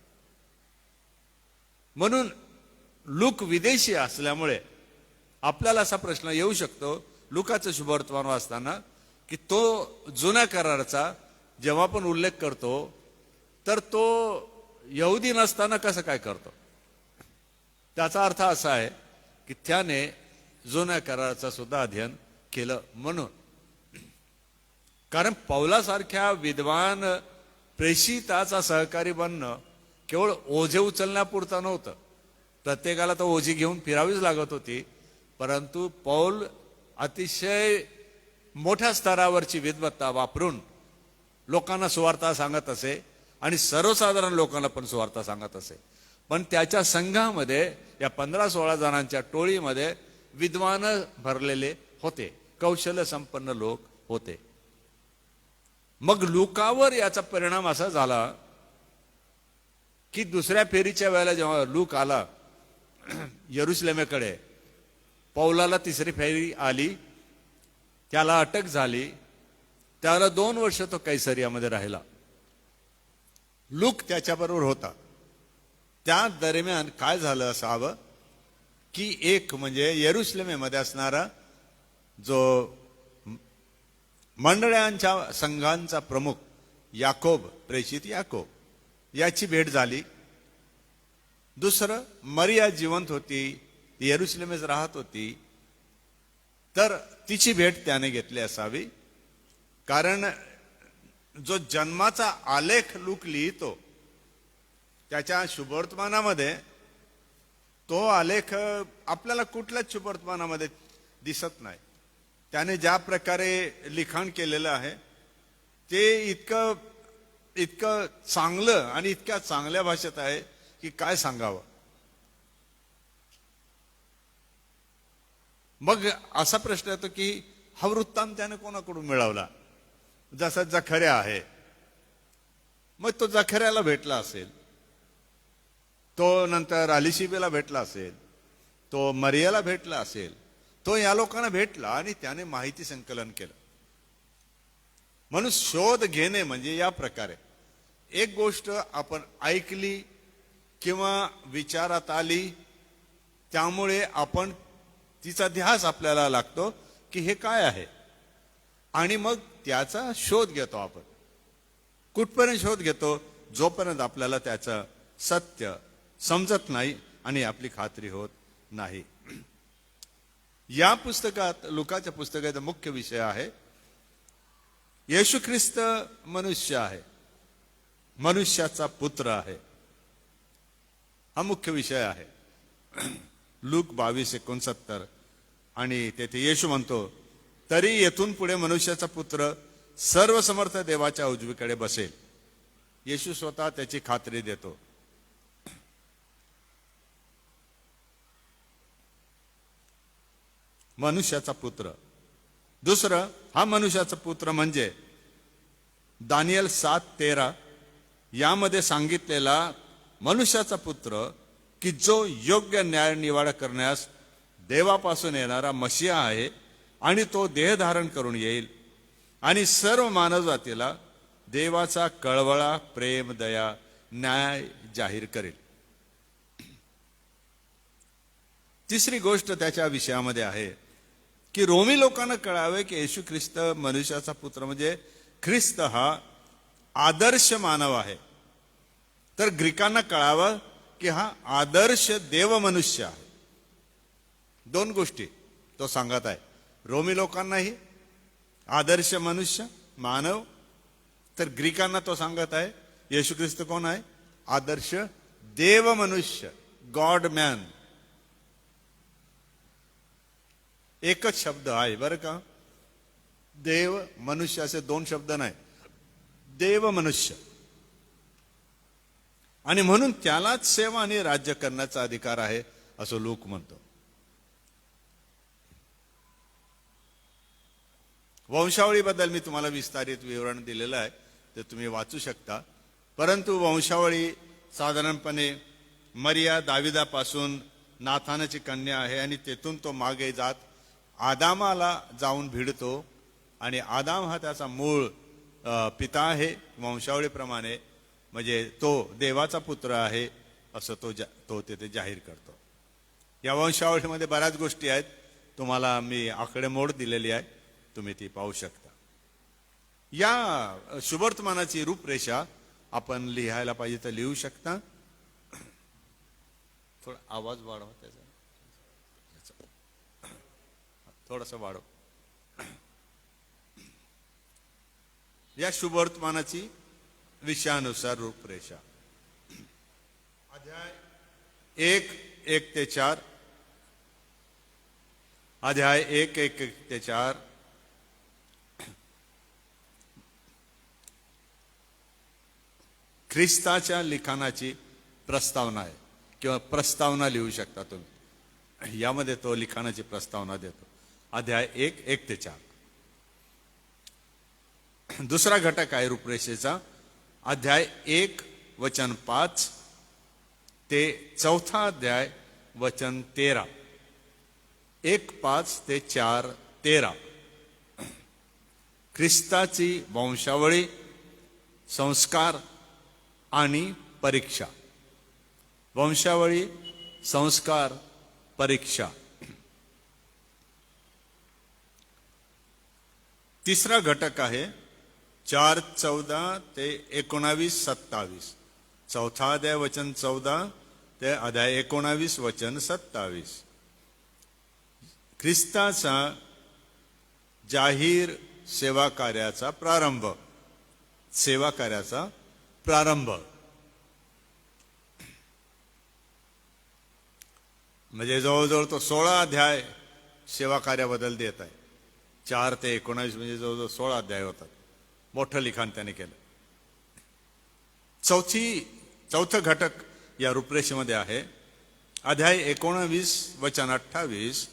म्हणून लूक विदेशी असल्यामुळे आपल्याला असा प्रश्न येऊ शकतो लुकाचं शुभवर्तमान वाचताना की तो जुन्या कराराचा जेव्हा पण उल्लेख करतो तर तो यहुदी नसताना कसं काय करतो. त्याचा अर्थ असा आहे की त्याने जुन्या कराराचा सुद्धा अध्ययन केलं म्हणून. कारण पौलासारख्या विद्वान प्रेषिताचा सहकारी बनणं केवळ ओझे उचलण्यापुरतं नव्हतं. प्रत्येकाला तो ओझी घेऊन फिरावीच लागत होती, परंतु पौल अतिशय मोठ्या स्तरावरची विद्वत्ता वापरून लोकांना सुवार्ता सांगत असे आणि सर्वसाधारण लोकांना पण सुवार्ता सांगत असे. पण त्याच्या संघामध्ये या 15-16 जणांच्या टोळीमध्ये विद्वान भरलेले होते, कौशल्य संपन्न लोक होते. मग लूकावर याचा परिणाम असा झाला की दुसऱ्या फेरीच्या वेळेला जेव्हा लूक आला यरुशलेमेकडे, पौलाला तिसरी फेरी आली, त्याला अटक झाली, त्याला 2 वर्ष तो कैसरियामध्ये राहिला. लूक त्याच्याबरोबर होता. त्या दरम्यान काय झालं असावं की एक म्हणजे यरुशलेमेमध्ये असणारा जो मंडळांच्या संघांचा प्रमुख याकोब, प्रेषित याकोब, याची भेट झाली. दुसरं, मरिया जिवंत होती, यरुशलेमेत राहत होती, तर तिची भेट त्याने घेतली असावी. कारण जो जन्माचा आलेख लूक लिहितो त्याच्या शुभवर्तमानामध्ये तो आलेख आपल्याला कुठल्याच शुभवर्तमानामध्ये दिसत नाही. त्याने ज्या प्रकारे लिखाण केलेलं आहे ते इतकं चांगलं आणि इतक्या चांगल्या भाषेत आहे की काय सांगावं. मग असा प्रश्न येतो की हा वृत्तांत त्याने कोणाकडून मिळवला. जसा जखर्या आहे, मग तो जखर्याला भेटला असेल, तो नंतर अलिशिबेला भेटला असेल, तो मरियाला भेटला असेल, तो या लोकांना भेटला आणि त्याने माहिती संकलन केलं. म्हणून शोध घेणे म्हणजे या प्रकारे एक गोष्ट आपण ऐकली किंवा विचारात आली, त्यामुळे आपण तिचा ध्यास आपल्याला लागतो की हे काय आहे, आणि मग त्याचा शोध घेतो. आपण कुठपर्यंत शोध घेतो? जोपर्यंत आपल्याला त्याचं सत्य समजत नाही आणि आपली खात्री होत नाही. या पुस्तकात, लुकाच्या पुस्तकाचा मुख्य विषय आहे येशू ख्रिस्त मनुष्य आहे, मनुष्याचा पुत्र आहे. हा मुख्य विषय आहे. लूक 22:69. आणि तेथे येशू म्हणतो, तरी येथून पुढे मनुष्याचा पुत्र सर्व समर्थ देवाच्या उजवीकडे बसेल. येशू स्वतः त्याची खात्री देतो. मनुष्याचा पुत्र. दुसरं, हा मनुष्याचा पुत्र म्हणजे दानियल 7:13 यामध्ये सांगितलेला मनुष्याचा पुत्र की जो योग्य न्याय निवाडा करण्यास देवापासून येणारा मशिया आहे, आणि तो देह धारण करून येईल आणि सर्व मानवजातीला देवाचा कळवळा, प्रेम, दया, न्याय जाहीर करेल. तिसरी गोष्ट त्याच्या विषयामध्ये आहे की रोमी लोकांना कळावे की येशू ख्रिस्त मनुष्याचा पुत्र म्हणजे ख्रिस्त हा आदर्श मानव आहे. तर ग्रीकांना कळावं की हा आदर्श देव मनुष्य आहे. दोन गोष्टी तो सांगत आहे. रोमी लोकांनाही आदर्श मनुष्य मानव, तर ग्रीकांना तो सांगत आहे येशू ख्रिस्त कोण आहे? आदर्श देव मनुष्य, गॉड मॅन. एकच शब्द आहे बरं का. देव मनुष्य असे दोन शब्द नाही, देव मनुष्य. आणि म्हणून त्यालाच सेवा आणि राज्य करण्याचा अधिकार आहे असं लूक म्हणतो. वंशावळीबद्दल मी तुम्हाला विस्तारित विवरण दिलेलं आहे, ते तुम्ही वाचू शकता. परंतु वंशावळी साधारणपणे मरिया दाविदापासून नाथानाची कन्या आहे, आणि तेथून तो मागे जात आदामाला जाऊन भिडतो, आणि आदाम हा त्याचा मूळ पिता आहे वंशावळीप्रमाणे. म्हणजे तो देवाचा पुत्र आहे असं तो तेथे जाहीर करतो. या वंशावळीमध्ये बऱ्याच गोष्टी आहेत, तुम्हाला मी आकडेमोड दिलेली आहे, तुम्ही ती पाहू शकता. या शुभवर्तमानाची रूपरेषा आपण लिहायला पाहिजे तर लिहू शकता. थोडा आवाज वाढवा त्याचा, थोडासा वाढव. या शुभवर्तमानाची विषयानुसार रूपरेषा. अध्याय 1:1-4. अध्याय 1:1-4. ख्रिस्ताच्या लिखाणाची प्रस्तावना आहे, किंवा प्रस्तावना लिहू शकता तुम्ही. यामध्ये तो लिखाणाची प्रस्तावना देतो. अध्याय 1:1-4. दुसरा घटक आहे रूपरेषेचा. अध्याय 1:5 ते 4 अध्याय 13. 1:5-4:13. ख्रिस्ताची वंशावळी, संस्कार आणि परीक्षा. वंशावळी, संस्कार, परीक्षा. तिसरा घटक आहे 4:14-19-27. 4 अध्याय वचन 14 ते अध्याय 19 वचन 27. ख्रिस्ताचा जाहीर सेवा कार्याचा प्रारंभ. सेवा कार्याचा प्रारंभ म्हणजे जवळजवळ तो 16 अध्याय सेवा कार्याबद्दल देत आहे. 4 ते 19 म्हणजे जवळजवळ 16 अध्याय होतात. मोठं लिखाण त्याने केलं. चौथं घटक या रूपरेषेमध्ये आहे अध्याय 19 वचन 28,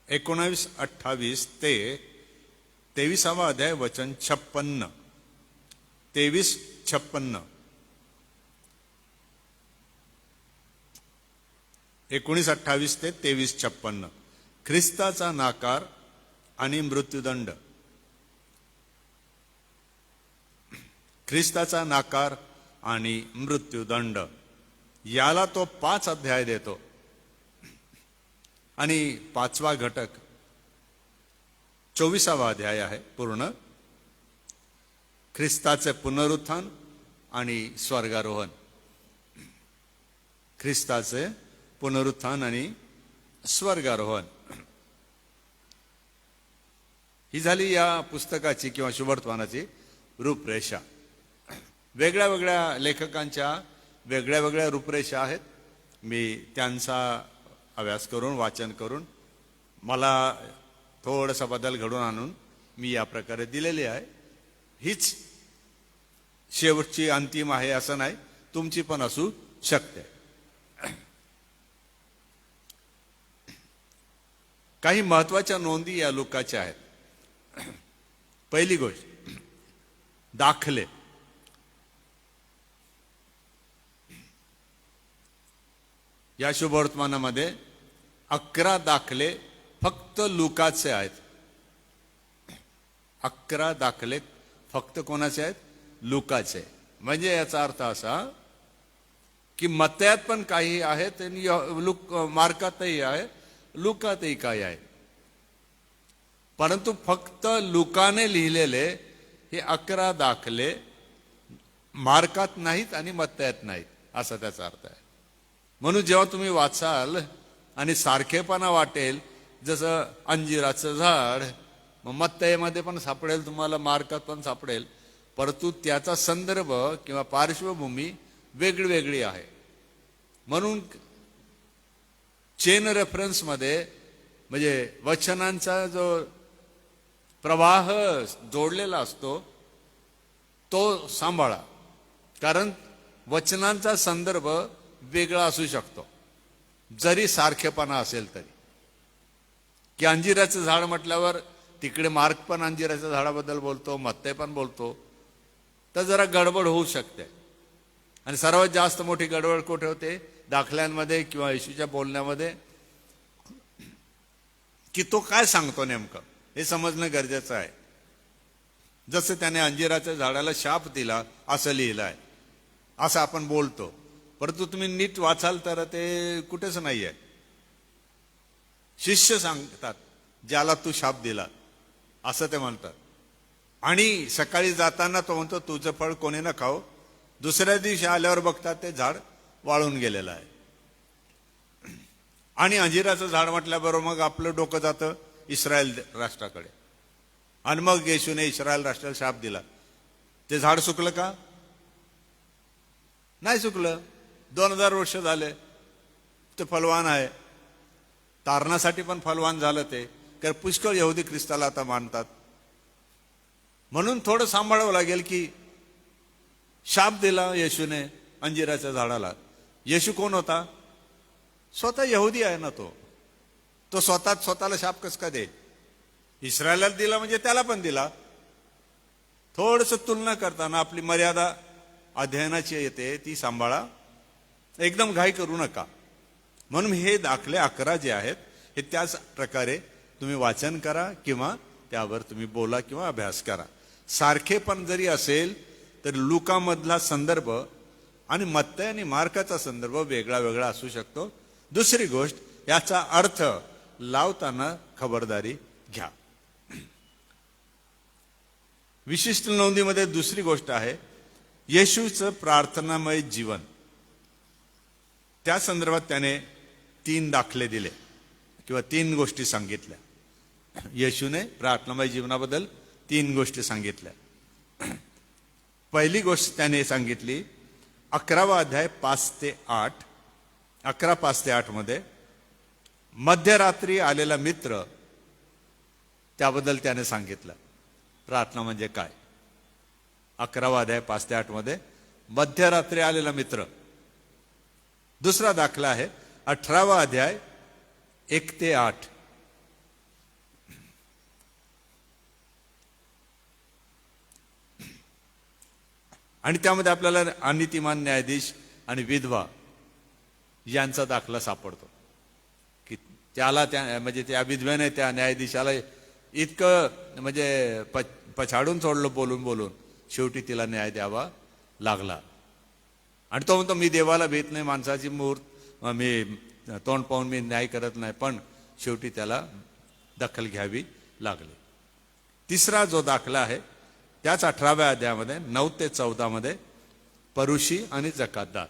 19-28 ते 23वा अध्याय वचन 56, 23-56. 19:28 ते 23:56. ख्रिस्ताचा नाकार आणि मृत्यूदंड. ख्रिस्ताचा नाकार आणि मृत्यूदंड. याला तो 5 अध्याय देतो आणि 5वा घटक 24वा अध्याय आहे पूर्ण, ख्रिस्ताचे पुनरुत्थान आणि स्वर्गारोहण. ख्रिस्ताचे पुनरुत्थान आणि स्वर्गारोहण ही झाली या पुस्तकाची किंवा शुभवर्तमानाची रूपरेषा. वेगळ्या वेगळ्या लेखकांच्या वेगळ्या वेगळ्या रूपरेषा आहेत. मी त्यांचा अभ्यास करून वाचन करून मला थोडासा बदल घडून आणून मी या प्रकारे दिलेली आहे. हीच शेवटची अंतिम आहे असं नाही, तुमची पण असू शकते. काही महत्वाच्या नोंदी या लुकाच्या आहेत. पहिली गोष्ट, दाखले. या शुभवर्तमानामध्ये 11 दाखले फक्त लुकाचे आहेत. 11 दाखले फक्त कोणाचे आहेत? लुकाचे. म्हणजे याचा अर्थ असा की मत्तयात पण काही आहेत आणि मार्कातही आहे, लुकातही काही आहे. परंतु फक्त लुकाने लिहिलेले हे 11 दाखले मार्कात नाहीत आणि मत्तयात नाहीत, असा त्याचा अर्थ आहे. म्हणून जेव्हा तुम्ही वाचाल आणि सारखेपणा वाटेल, जसं अंजिराचं झाड, मग मत्तयेमध्ये पण सापडेल तुम्हाला, मार्कात पण सापडेल, परंतु त्याचा संदर्भ किंवा पार्श्वभूमी वेगळी वेगळी आहे. म्हणून चेन रेफरन्समध्ये म्हणजे वचनांचा जो प्रवाह जोडलेला असतो तो सांभाळा, कारण वचनांचा संदर्भ वेगळा असू शकतो जरी सारखेपणा असेल तरी. की अंजिराचं झाड म्हटल्यावर तिकडे मार्क पण अंजिराच्या झाडाबद्दल बोलतो, मत्तय पण बोलतो, तर जरा गडबड होऊ शकते. आणि सर्वात जास्त मोठी गडबड कुठे होते? दाखल्यांमध्ये किंवा येशूच्या बोलण्यामध्ये, की तो काय सांगतो नेमकं हे समजणं गरजेचं आहे. जसं त्याने अंजिराच्या झाडाला शाप दिला असं लिहिलं आहे, असं आपण बोलतो, परंतु तुम्ही नीट वाचाल तर ते कुठेच नाही आहे. शिष्य सांगतात ज्याला तू शाप दिला असं ते म्हणतात. आणि सकाळी जाताना तो म्हणतो तुझं फळ कोणी न खाओ. दुसऱ्या दिवशी आल्यावर बघतात ते झाड वाळून गेलेलं आहे. आणि अंजिराचं झाड म्हटल्याबरोबर मग आपलं डोकं जातं इस्रायल राष्ट्राकडे. आणि मग येशूने इस्रायल राष्ट्राला शाप दिला. ते झाड सुकलं का? नाही सुकलं. 2000 वर्ष झाले ते फलवान आहे. तारणासाठी पण फलवान झालं ते, कारण पुष्कळ यहुदी ख्रिस्ताला आता मानतात. म्हणून थोडं सांभाळावं लागेल की शाप दिला येशूने अंजिराच्या झाडाला. येशू कोण होता? स्वतः यहुदी आहे ना. तो स्वतःला शाप कस का दे? इस्रायला दिला म्हणजे त्याला पण दिला. थोडस तुलना करताना आपली मर्यादा अध्ययनाची येते ती सांभाळा, एकदम घाई करू नका. म्हणून हे दाखले 11 जे आहेत हे त्याच प्रकारे तुम्ही वाचन करा किंवा त्यावर तुम्ही बोला किंवा अभ्यास करा. सारखेपण जरी असेल तर लुकामधला संदर्भ आणि मत्तय आणि मार्काचा संदर्भ वेगळा वेगळा असू शकतो. दुसरी गोष्ट, याचा अर्थ लावताना खबरदारी घ्या. विशिष्ट नोंदीमध्ये दुसरी गोष्ट आहे येशूचं प्रार्थनामय जीवन. त्या संदर्भात त्याने 3 दाखले दिले किंवा 3 गोष्टी सांगितल्या. येशूने प्रार्थनामय जीवनाबद्दल 3 गोष्टी सांगितल्या. पहिली गोष्ट त्याने सांगितली 11वा अध्याय 5 ते 8, 11:5 ते 8 मध्ये मध्यरात्री आलेला मित्र, त्याबद्दल त्याने सांगितलं. प्रार्थना म्हणजे काय? 11वा अध्याय 5 ते 8 मध्ये मध्यरात्री आलेला मित्र. दुसरा दाखला आहे 18वा अध्याय 1 ते 8. आणि त्यामध्ये आपल्याला अनितिमान न्यायाधीश आणि विधवा यांचा दाखला सापडतो की त्याला म्हणजे त्या विधवेने त्या न्यायाधीशाला इतकं म्हणजे पछाडून सोडलं बोलून बोलून, शेवटी तिला न्याय द्यावा लागला. आणि तो म्हणतो मी देवाला भीत नाही, माणसाची मूर्त मी तोंड पाहून मी न्याय करत नाही, पण शेवटी त्याला दखल घ्यावी लागली. तिसरा जो दाखला आहे त्याच 18व्या अध्यायामध्ये 9 ते 14 मध्ये परुशी आणि जकातदार.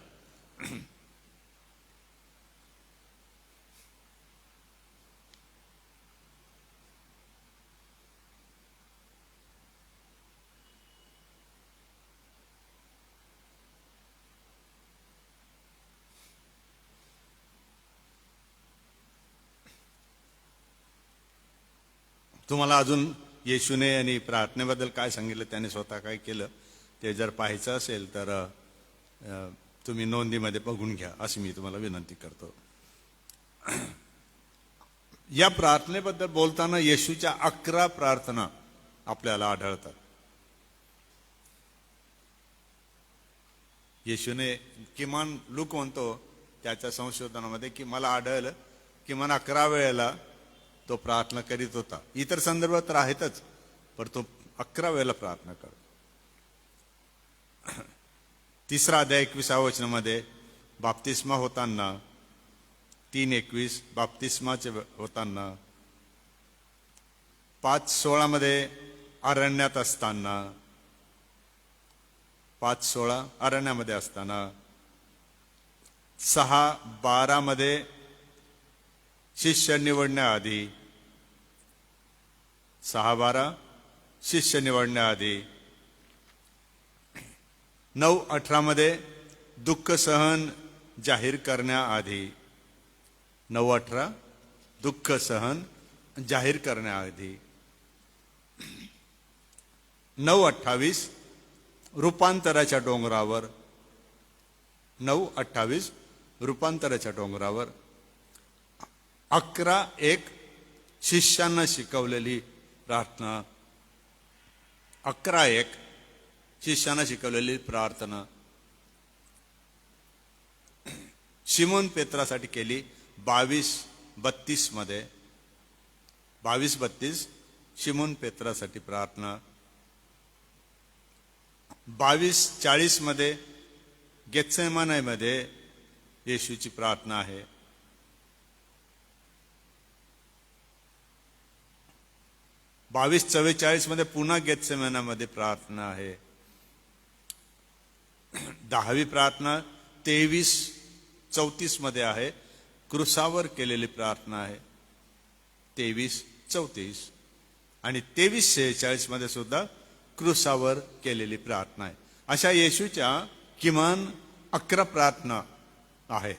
तुम्हाला अजून येशूने आणि प्रार्थनेबद्दल काय सांगितलं, त्याने स्वतः काय केलं ते जर पाहायचं असेल तर तुम्ही नोंदीमध्ये बघून घ्या, अशी मी तुम्हाला विनंती करतो. या प्रार्थनेबद्दल बोलताना येशूच्या 11 प्रार्थना आपल्याला आढळतात. येशूने किमान लूक म्हणतो त्याच्या संशोधनामध्ये की मला आढळलं किमान 11 वेळेला तो प्रार्थना करीत होता. इतर संदर्भात तर आहेतच, पण तो 11 वेळेला प्रार्थना करतो. 3 अध्याय 21 वचनामध्ये बाप्तिस्मा होताना, 3:21 बाप्तिस्माचे होताना, 5:16 मध्ये अरण्यात असताना, 5:16 अरण्यामध्ये असताना, 6:12 मध्ये शिष्य निवडण्याआधी, 6:12 शिष्य निवडण्याआधी, 9:18 मध्ये दुःख सहन जाहीर करण्याआधी, 9:18 दुःख सहन जाहीर करण्याआधी, 9:28 रूपांतराच्या डोंगरावर, 9:28 रूपांतराच्या डोंगरावर, 11:1 शिष्यांना शिकवलेली प्रार्थना, 11:1 शिष्यांना शिकवलेली प्रार्थना, शिमोन पेत्रासाठी केली 22:32 मध्ये, 22:32 शिमोन पेत्रासाठी प्रार्थना, 22:40 मध्ये गेत्सेमानेमध्ये येशूची प्रार्थना आहे, 22:44 मध्ये पुन्हा गेत्सेमानेमध्ये प्रार्थना आहे. 10वी प्रार्थना 23:34 मध्ये आहे, क्रुसावर केलेली प्रार्थना आहे, 23:34, आणि 23:46 मध्ये सुद्धा क्रुसावर केलेली प्रार्थना आहे. अशा येशूच्या किमान 11 प्रार्थना आहे.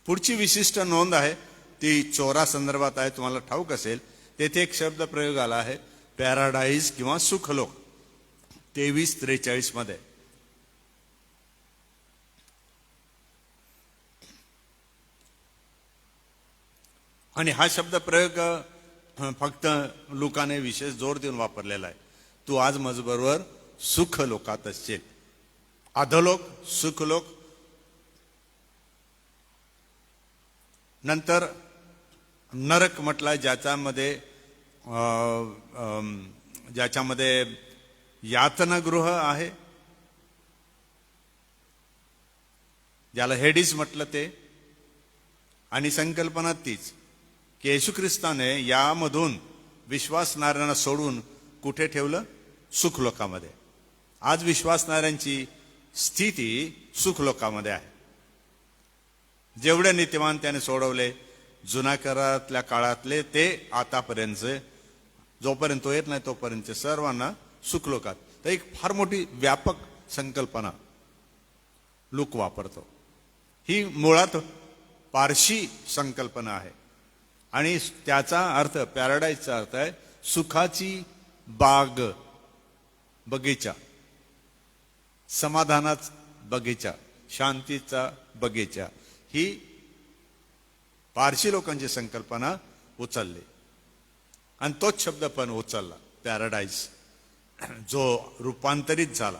पुढची विशिष्ट नोंद आहे ती चोरा संदर्भात आहे. तुम्हाला ठाऊक असेल तेथे एक शब्द प्रयोग आला आहे, पॅराडाईज किंवा सुखलोक, 23:43 मध्ये. आणि हा शब्द प्रयोग फक्त लुकाने विशेष जोर देऊन वापरलेला आहे. तू आज माझ्याबरोबर सुख लोकात असशील. अधोलोक, सुखलोक, नंतर नरक म्हटलाय ज्याच्यामध्ये यातनागृह आहे, ज्याला हेडिस म्हटलं ते. आणि संकल्पना तीच की येशू ख्रिस्ताने यामधून विश्वासणाऱ्यांना सोडून कुठे ठेवलं? सुखलोकामध्ये. आज विश्वासणाऱ्यांची स्थिती सुखलोकामध्ये आहे. जेवढे नीतिमान त्याने सोडवले जुन्या करारातल्या काळातले ते आतापर्यंतचे, जोपर्यंत तो येत नाही तोपर्यंत सर्वांना सुखलोकात. तर एक फार मोठी व्यापक संकल्पना लूक वापरतो. ही मुळात पारशी संकल्पना आहे आणि त्याचा अर्थ, पॅराडाईजचा अर्थ आहे सुखाची बाग, बगीचा, समाधानाचा बगीचा, शांतीचा बगीचा. ही पारशी लोकांची संकल्पना उचलली आणि तोच शब्द पण उचलला, पॅराडाईज, जो रूपांतरित झाला.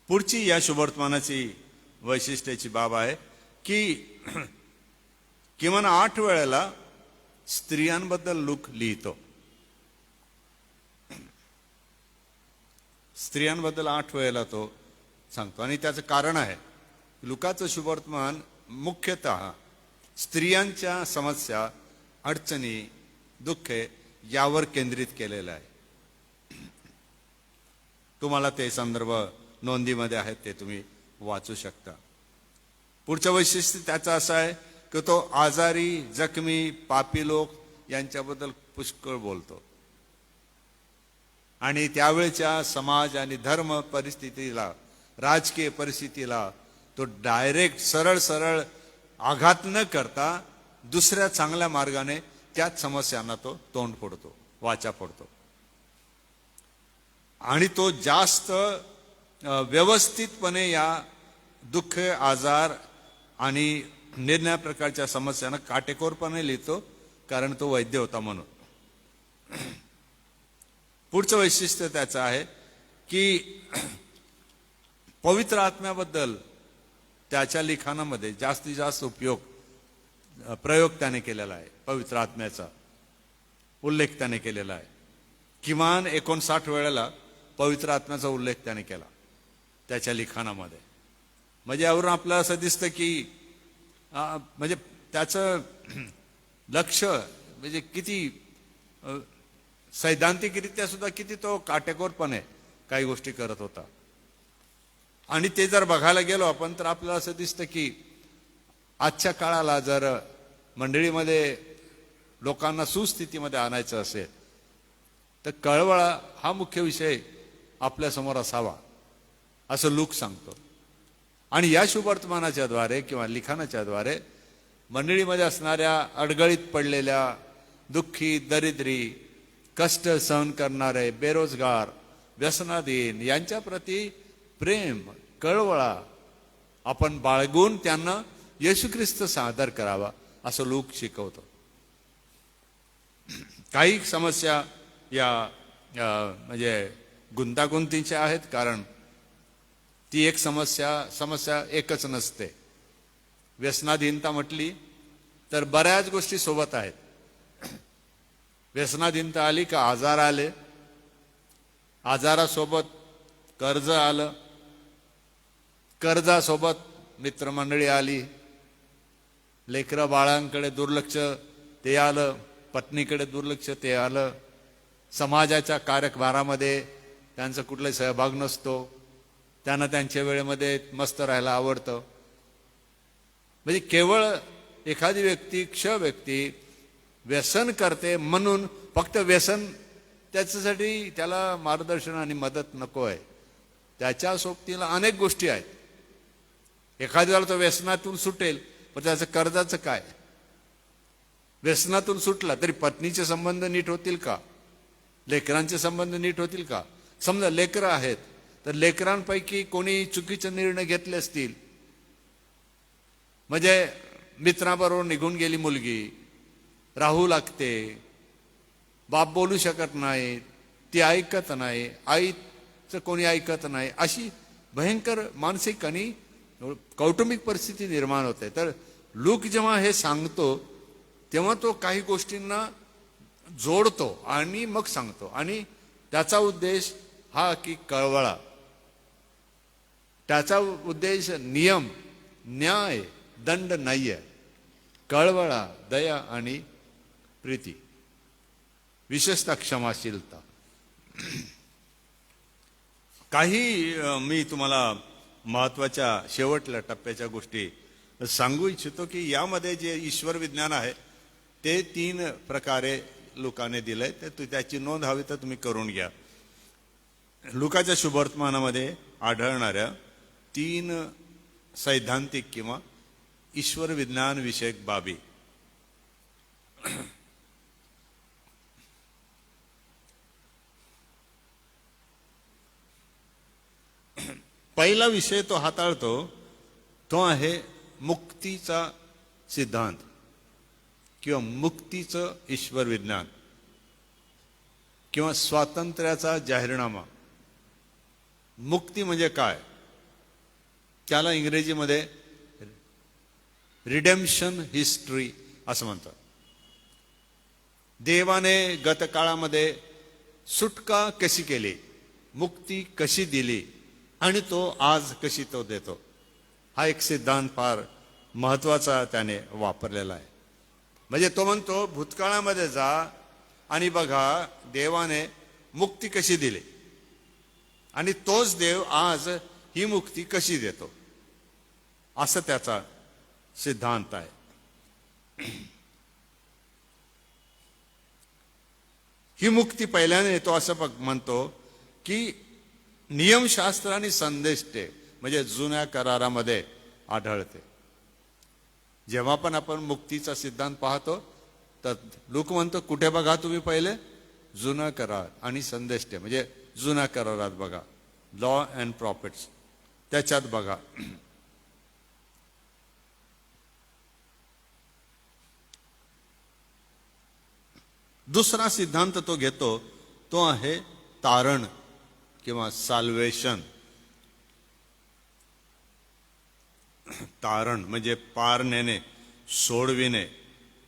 पुढची या शुभवर्तमानाची वैशिष्ट्याची बाब आहे की किमान 8 वेळेला स्त्रियांबद्दल लूक लिहितो. स्त्रियांबद्दल 8 वेळेला तो सांगतो. आणि त्याचं कारण आहे, लुकाचं शुभवर्तमान मुख्यतः स्त्रियांच्या समस्या, अडचणी, दुःखे यावर केंद्रित केलेलं आहे. तुम्हाला ते संदर्भ नोंदीमध्ये आहेत, ते तुम्ही वाचू शकता. पुढचं वैशिष्ट्य त्याचं असं आहे की तो आजारी, जखमी, पापी लोक यांच्याबद्दल पुष्कळ बोलतो. आणि त्यावेळच्या समाज आणि धर्म परिस्थितीला, राजकीय परिस्थितीला तो डायरेक्ट सरळ सरळ आघात न करता दुसऱ्या चांगल्या मार्गाने त्याच समस्यांना तो तोंड फोडतो, वाचा फोडतो. आणि तो जास्त व्यवस्थितपणे या दुःख, आजार आणि निरनिराळ्या प्रकारच्या समस्यांना काटेकोरपणे लिहितो, कारण तो वैद्य होता म्हणून. पुढचं वैशिष्ट्य त्याचं आहे की पवित्र आत्म्याबद्दल त्याच्या लिखाणामध्ये जास्तीत जास्त प्रयोग त्याने केलेला आहे. पवित्र आत्म्याचा उल्लेख त्याने केलेला आहे. किमान 59 वेळेला पवित्र आत्म्याचा उल्लेख त्याने केला त्याच्या लिखाणामध्ये. म्हणजे यावरून आपल्याला असं दिसतं की म्हणजे त्याचं लक्ष म्हणजे किती सैद्धांतिकरित्या सुद्धा किती तो काटेकोरपणे काही गोष्टी करत होता. आणि ते जर बघायला गेलो आपण तर आपल्याला असं दिसतं की आजच्या काळाला जर मंडळीमध्ये लोकांना सुस्थितीमध्ये आणायचं असेल तर कळवळा हा मुख्य विषय आपल्यासमोर असावा असं लूक सांगतो. आणि या शुभवर्तमानाच्या द्वारे किंवा लिखाणाच्या द्वारे मंडळीमध्ये असणाऱ्या अडगळीत पडलेल्या, दुःखी, दरिद्री, कष्ट सहन करणारे, बेरोजगार, व्यसनाधीन यांच्या प्रती प्रेम, कळवळा आपण बाळगून त्यांना येशू ख्रिस्त सादर करावा असं लूक शिकवतो. काही समस्या या म्हणजे गुंतागुंतीच्या आहेत, कारण ती एक समस्या एकच नसते. व्यसनाधीनता म्हटली तर बऱ्याच गोष्टी सोबत आहेत. व्यसनाधीनता आली का आजार आले, आजारासोबत कर्ज आलं, कर्जासोबत मित्रमंडळी आली, लेकरं बाळांकडे दुर्लक्ष ते आलं, पत्नीकडे दुर्लक्ष ते आलं, समाजाच्या कार्यभारामध्ये त्यांचा कुठलाही सहभाग नसतो, त्यांना त्यांच्या वेळेमध्ये मस्त राहायला आवडतं. म्हणजे केवळ एखादी व्यक्ती व्यसन करते म्हणून फक्त व्यसन त्याच्यासाठी त्याला मार्गदर्शन आणि मदत नको आहे. त्याच्या सोबतीला अनेक गोष्टी आहेत. एखाद्याला तो व्यसनातून सुटेल पण त्याचं कर्जाचं काय? व्यसनातून सुटला तरी पत्नीचे संबंध नीट होतील का? लेकरांचे संबंध नीट होतील का? समजा लेकरं आहेत तर लेकरांपैकी कोणी चुकीचे निर्णय घेतले असतील, म्हणजे मित्राबरोबर निघून गेली मुलगी, राहू लागते, बाप बोलू शकत नाही, ती ऐकत नाही, आईचं कोणी ऐकत नाही, अशी भयंकर मानसिक आणि कौटुंबिक परिस्थिती निर्माण होते. तर लूक जेव्हा हे सांगतो तेव्हा तो काही गोष्टींना जोडतो आणि मग सांगतो. आणि त्याचा उद्देश हा की कळवळा, त्याचा उद्देश नियम, न्याय, दंड नाहीये. कळवळा, दया आणि प्रीती, विशेषतः क्षमाशीलता. काही मी तुम्हाला महत्वाच्या शेवटल्या टप्प्याच्या गोष्टी सांगू इच्छितो की यामध्ये जे ईश्वर विज्ञान आहे ते 3 प्रकारे लुकाने दिलंय. ते त्याची नोंद हवी तर तुम्ही करून घ्या. लुकाच्या शुभवर्तमानामध्ये आढळणाऱ्या 3 सैद्धांतिक किंवा ईश्वर विज्ञान विषयक बाबी. पहिला विषय तो हाताळतो तो आहे मुक्तीचा सिद्धांत किंवा मुक्तीचं ईश्वर विज्ञान किंवा स्वातंत्र्याचा जाहीरनामा. मुक्ती म्हणजे काय? त्याला इंग्रजीमध्ये रिडेम्पशन हिस्ट्री असं म्हणतात. देवाने गतकाळामध्ये सुटका कशी केली, मुक्ती कशी दिली आणि तो आज कशी तो देतो, हा एक सिद्धांत फार महत्वाचा त्याने वापरलेला आहे. म्हणजे तो म्हणतो भूतकाळामध्ये जा आणि बघा देवाने मुक्ती कशी दिली आणि तोच देव आज ही मुक्ती कशी देतो, असं त्याचा सिद्धांत आहे. ही मुक्ती पहिल्याने तो असं म्हणतो की नियमशास्त्र आणि संदेष्टे म्हणजे जुन्या करारामध्ये आढळते. जेव्हा पण आपण मुक्तीचा सिद्धांत पाहतो तर लोक म्हणतो कुठे बघा तुम्ही, पहिले जुना करार आणि संदेष्टे म्हणजे जुन्या करारात बघा, लॉ अँड प्रॉफिट्स त्याच्यात बघा. दुसरा सिद्धांत तो घेतो तो आहे तारण किंवा साल्वेशन. तारण म्हणजे पार नेणे, सोडविणे,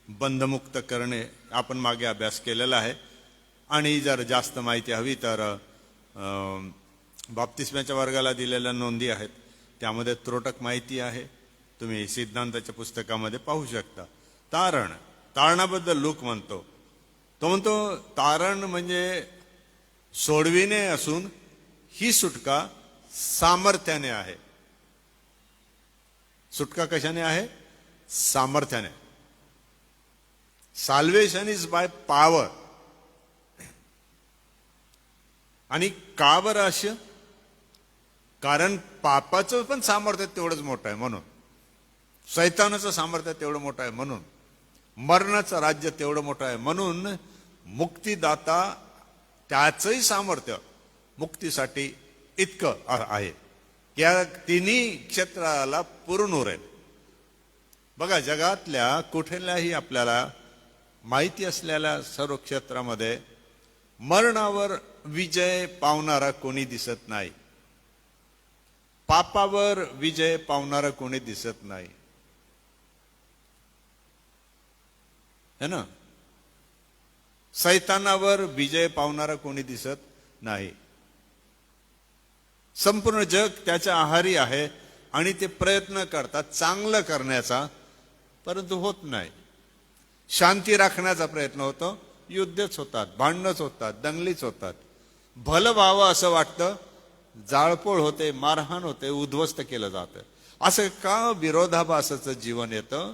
बंधमुक्त करणे. आपण मागे अभ्यास केलेला आहे आणि जर जास्त माहिती हवी तर बाप्तिस्म्याच्या वर्गाला दिलेल्या नोंदी आहेत, त्यामध्ये त्रोटक माहिती आहे, तुम्ही सिद्धांताच्या पुस्तकामध्ये पाहू शकता. तारणाबद्दल लूक म्हणतो, तो म्हणतो तारण म्हणजे सोडविणे असून ही सुटका सामर्थ्याने आहे. सुटका कशाने आहे? सामर्थ्याने. Salvation is by power. आणि का बरं असं? कारण पापाचं पण सामर्थ्य तेवढंच मोठं आहे म्हणून, शैतानाचं सामर्थ्य तेवढं मोठं आहे म्हणून, मरणाचं राज्य तेवढं मोठं आहे म्हणून मुक्तिदाता त्याचंही सामर्थ्य मुक्तीसाठी इतकं आहे की या तिन्ही क्षेत्राला पुरून उरेल. बघा जगातल्या कुठल्याही आपल्याला माहिती असलेल्या सर्व क्षेत्रामध्ये मरणावर विजय पावणारा कोणी दिसत नाही, पापावर विजय पावणारा कोणी दिसत नाही, है ना. शैतानावर विजय पावणारा कोणी दिसत नाही. संपूर्ण जग त्याच्या आहारी आहे आणि ते प्रयत्न करतात चांगलं करण्याचा, परंतु होत नाही. शांती राखण्याचा प्रयत्न होतो, युद्धच होतात, भांडणच होतात, दंगलीच होतात. भलं व्हावं असं वाटतं, जाळपोळ होते, मारहाण होते, उद्ध्वस्त केलं जातं. असं का विरोधाभासाचं जीवन येतं?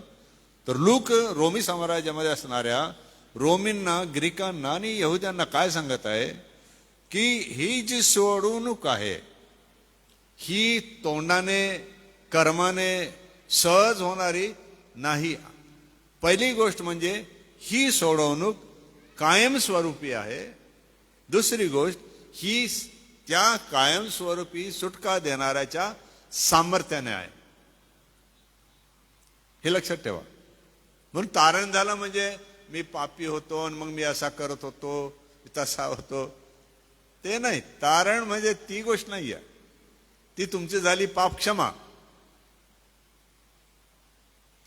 तर लूक रोमी साम्राज्यामध्ये असणाऱ्या रोमींना, ग्रीकांना आणि यहुद्यांना काय सांगत आहे की ही जी सोडवणूक आहे ही तोंडाने कर्माने सहज होणारी नाही. पहिली गोष्ट म्हणजे ही सोडवणूक कायमस्वरूपी आहे. दुसरी गोष्ट ही त्या कायमस्वरूपी सुटका देणाऱ्याच्या सामर्थ्याने आहे. हे लक्षात ठेवा. म्हणून तारण झालं म्हणजे मी पापी होतो आणि मग मी असा करत होतो, तसा होतो, ते नाही. तारण म्हणजे ती गोष्ट नाही आहे, ती तुमची झाली पाप क्षमा.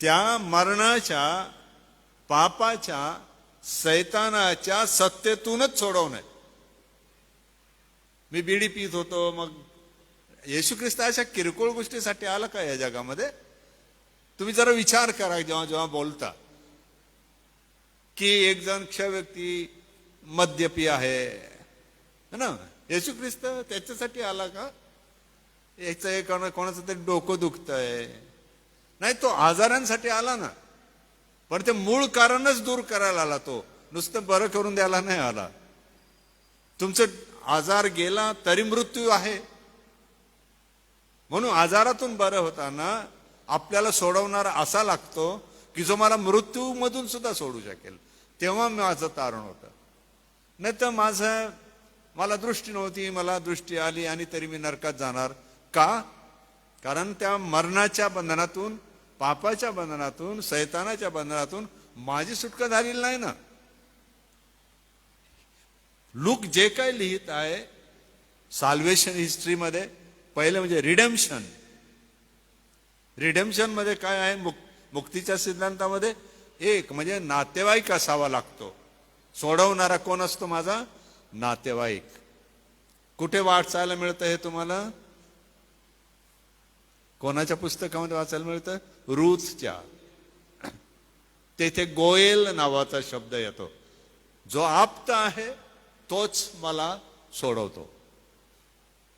त्या मरणाच्या, पापाच्या, शैतानाच्या सत्तेतूनच सोडवणं. मी बिडी पित होतो, मग येशू ख्रिस्त अशा किरकोळ गोष्टीसाठी आला का या जगामध्ये? तुम्ही जरा विचार करा जेव्हा जेव्हा बोलता की एक जण क्ष व्यक्ती मद्यपी आहे ना, येशू ख्रिस्त त्याच्यासाठी आला का? याचं एक कोणाचं तरी डोकं दुखतंय, नाही, तो आजारांसाठी आला ना, पण ते मूळ कारणच दूर करायला आला. तो नुसतं बरं करून द्यायला नाही आला. तुमचं आजार गेला तरी मृत्यू आहे, म्हणून आजारातून बरं होताना आपल्याला सोडवणारा असा लागतो की जो मला मृत्यूमधून सुद्धा सोडू शकेल. तेव्हा माझं तारण होतं. नाही तर मला दृष्टी नव्हती, मला दृष्टी आली आणि तरी मी नरकात जाणार का? कारण त्या मरणाच्या बंधनातून, पापाच्या बंधनातून, शैतानाच्या बंधनातून माझी सुटका झालेली नाही ना. लूक जे काय लिहित आहे साल्वेशन हिस्ट्रीमध्ये, पहिलं म्हणजे रिडेम्पशन. रिडेम्पशन मध्ये काय आहे? मुक्तीच्या सिद्धांतामध्ये एक म्हणजे नातेवाईक असावा लागतो. सोडवणारा कोण असतो? माझा नातेवाईक. कुठे वाचायला मिळतं हे तुम्हाला? कोणाच्या पुस्तकामध्ये वाचायला मिळतं? रूथच्या. तेथे गोयल नावाचा शब्द येतो. जो आप्त आहे तोच मला सोडवतो,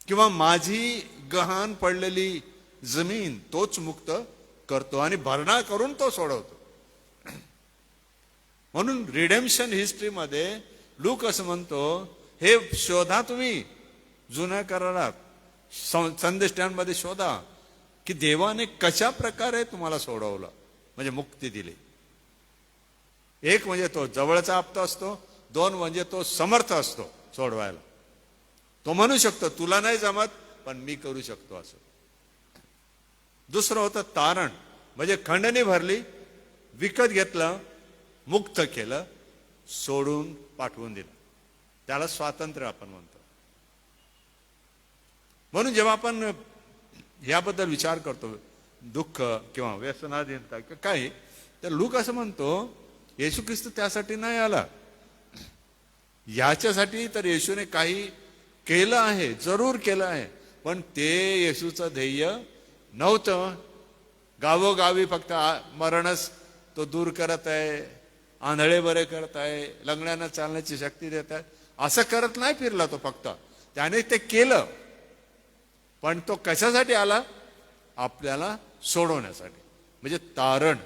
किंवा माझी गहाण पडलेली जमीन तोच मुक्त करतो आणि भरणा करून तो सोडवतो. म्हणून रिडेम्पशन हिस्ट्रीमध्ये लूक असं म्हणतो, हे शोधा तुम्ही जुन्या करारात, संदेश स्टँडमध्ये शोधा की देवाने कशा प्रकारे तुम्हाला सोडवलं, म्हणजे मुक्ती दिली. एक म्हणजे तो जवळचा आप्त असतो, दोन म्हणजे तो समर्थ असतो सोडवायला. तो म्हणू शकतो तुला नाही जमत पण मी करू शकतो असं. दुसरं होतं तारण, म्हणजे खंडणी भरली, विकत घेतलं, मुक्त केलं, सोडून पाठवून दिलं. त्याला स्वातंत्र्य आपण म्हणतो. म्हणून जेव्हा आपण याबद्दल विचार करतो, दुःख किंवा व्यसनाधीनता काय, तर लूक असं म्हणतो येशू ख्रिस्त त्यासाठी नाही आला. याच्यासाठी तर येशूने काही केलं आहे, जरूर केलं आहे, पण ते येशूचं ध्येय नव्हतं. गावोगावी फक्त मरणच तो दूर करत आहे, आंधळे बरे करत आहे, लंगड्यांना चालण्याची शक्ती देत आहे, असं करत नाही फिरला तो. फक्त त्याने ते केलं, पण तो कशासाठी आला? आपल्याला सोडवण्यासाठी, म्हणजे तारण.